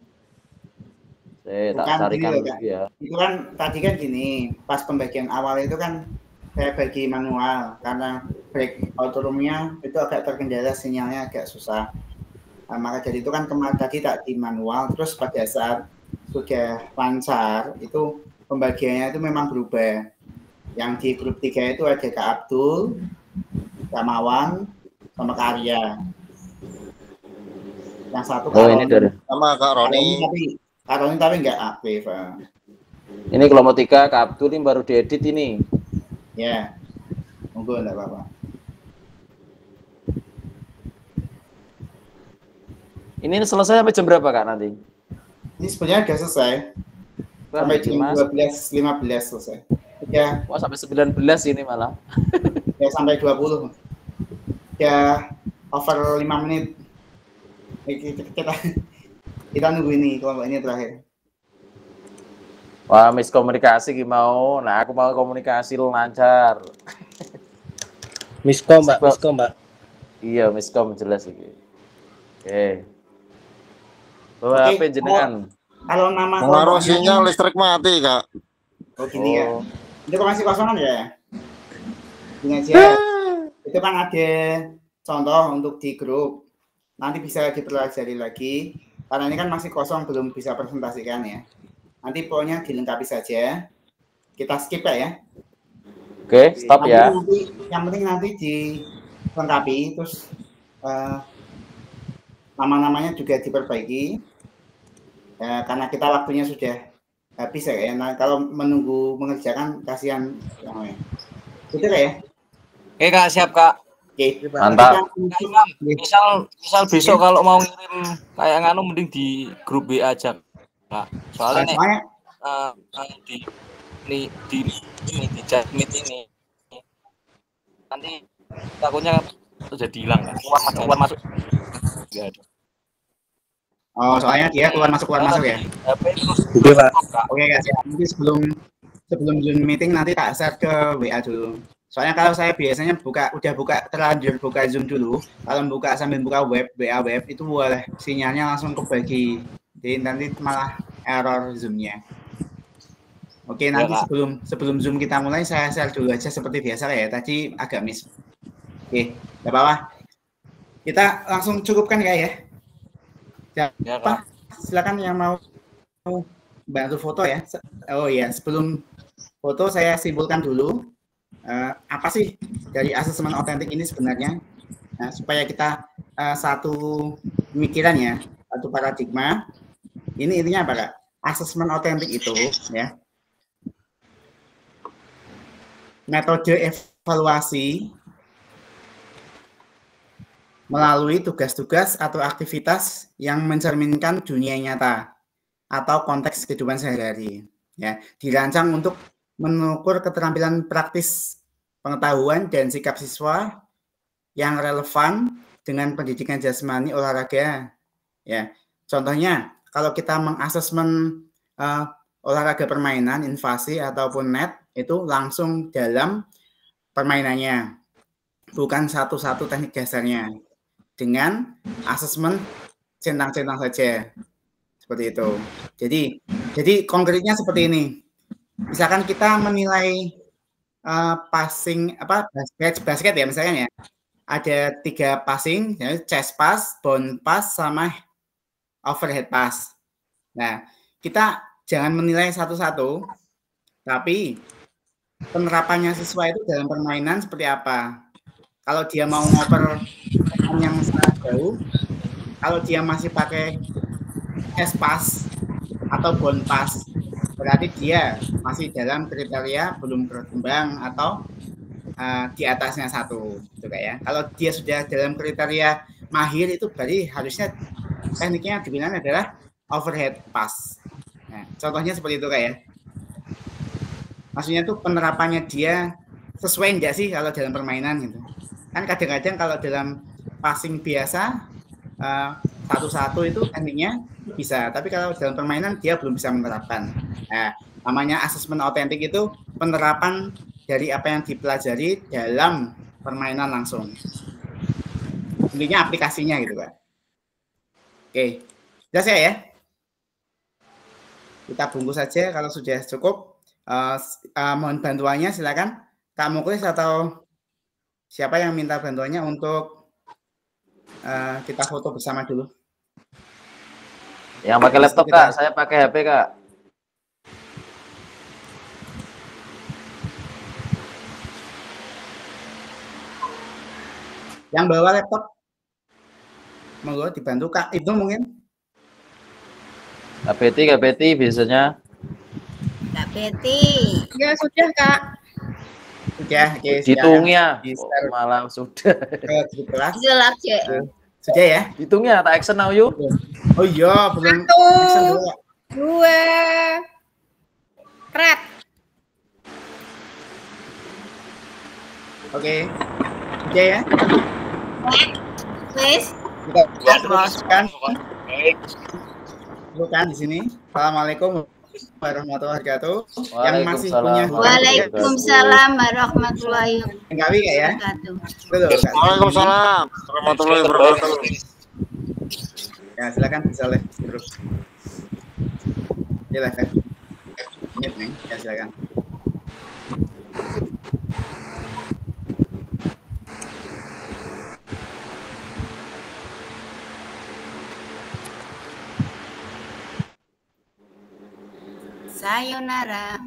Saya tak carikan dulu ya. Itu kan tadi kan gini, pas pembagian awal itu kan saya bagi manual karena breakout room-nya itu agak terkendala, sinyalnya agak susah. Nah, maka dari itu kan kemarin tadi tak di manual, terus pada saat sudah lancar itu pembagiannya itu memang berubah. Yang di grup 3 itu ada Kak Abdul, Kak Mawan, sama Kak Arya. Yang satu Kak ini dari sama Kak Roni. Kak Roni tapi nggak aktif. Ini kelompok 3 Kak Abdul ini baru diedit ini. Ya, monggo enggak apa-apa. Ini selesai sampai jam berapa Kak nanti? Ini sebenarnya udah selesai. Sampai jam 12.15 selesai. Ya. Wah, sampai 19 ini malah. Ya sampai 20. Ya over 5 menit. Kita nunggu ini kelompok ini terakhir. Wah, miskomunikasi gimana? Nah, aku mau komunikasi lancar. Miskom, Mbak. Iya, miskom jelas ini. Oke. Bawa HP jenengan. Kalau nama pengaruh sinyal listrik mati, Kak. Oh, gini ya. Itu kok masih kosongan ya? Ini aja. Itu kan ada contoh untuk di grup. Nanti bisa dipelajari lagi. Karena ini kan masih kosong, belum bisa presentasikan ya. Nanti pokoknya dilengkapi saja. Kita skip ya. Oke, stop ya. Yang penting nanti dilengkapi, terus nama-namanya juga diperbaiki. Karena kita waktunya sudah habis ya. Nah, kalau menunggu mengerjakan kasihan. Itu ya. Oke Kak, siap Kak. Oke, mantap. Misal besok kalau mau ngirim kayak nganu mending di grup WA aja Kak. Soalnya di chat meet ini nanti takutnya jadi hilang kan. Keluar masuk. Enggak ada. Oh, soalnya dia keluar masuk ya. Oke, Pak. Oke, guys. Nanti sebelum Zoom meeting nanti tak share ke WA dulu. Soalnya kalau saya biasanya terlanjur buka Zoom dulu. Kalau sambil buka WA web itu boleh sinyalnya langsung kebagi. Jadi nanti malah error Zoom-nya. Oke, nanti sebelum Zoom kita mulai saya share dulu aja seperti biasa ya. Tadi agak miss. Oke, enggak apa-apa. Kita langsung cukupkan ya. Siapa? Silakan yang mau bantu foto ya. Oh iya, sebelum foto saya simpulkan dulu apa sih dari asesmen otentik ini sebenarnya, supaya kita satu pemikiran ya, satu paradigma. Ini intinya apa Kak? Asesmen otentik itu ya metode evaluasi melalui tugas-tugas atau aktivitas yang mencerminkan dunia nyata atau konteks kehidupan sehari-hari. Ya, dirancang untuk mengukur keterampilan praktis, pengetahuan dan sikap siswa yang relevan dengan pendidikan jasmani olahraga. Ya, contohnya kalau kita mengasesmen olahraga permainan, invasi ataupun net itu langsung dalam permainannya, bukan satu-satu teknik dasarnya, dengan asesmen centang-centang saja, seperti itu. Jadi konkretnya seperti ini. Misalkan kita menilai passing basket ya misalkan ya, ada 3 passing, chest pass, bound pass, sama overhead pass. Nah, kita jangan menilai satu-satu, tapi penerapannya siswa itu dalam permainan seperti apa. Kalau dia mau ngoper yang sangat jauh, kalau dia masih pakai chest pass atau bound pass, berarti dia masih dalam kriteria belum berkembang atau di atasnya 1, gitu ya. Kalau dia sudah dalam kriteria mahir itu berarti harusnya tekniknya digunakan adalah overhead pass. Nah, contohnya seperti itu kayak. Maksudnya tuh penerapannya dia sesuai enggak sih kalau dalam permainan gitu. Kan kadang-kadang kalau dalam passing biasa satu-satu itu tekniknya bisa, tapi kalau dalam permainan dia belum bisa menerapkan. Nah, namanya asesmen otentik itu penerapan dari apa yang dipelajari dalam permainan langsung. Intinya aplikasinya gitu Pak. Oke, jelas ya? Kita bungkus saja kalau sudah cukup. Mohon bantuannya silakan Kak Muklis atau siapa yang minta bantuannya untuk kita foto bersama dulu. Yang pakai laptop Kak, saya pakai HP Kak. Yang bawa laptop, monggo dibantu Kak Ibnu mungkin. Kak Betty biasanya. Kak Betty. Ya sudah Kak. Sudah, oke. Hitungnya malah sudah. Di kelas. Sudah ya? Hitungnya tak action now yuk. Oh iya, belum. 1, 2, red. Oke. Sudah ya? Please. Kita teruskan. Bukan di sini. Assalamualaikum warahmatullahi wabarakatuh. Yang masih punya Waalaikumsalam warahmatullahi enggak ya? Waalaikumsalam warahmatullahi wabarakatuh. Ya, silakan bisa live terus. Ya, live. Ingat nih, ya silakan. Sayonara.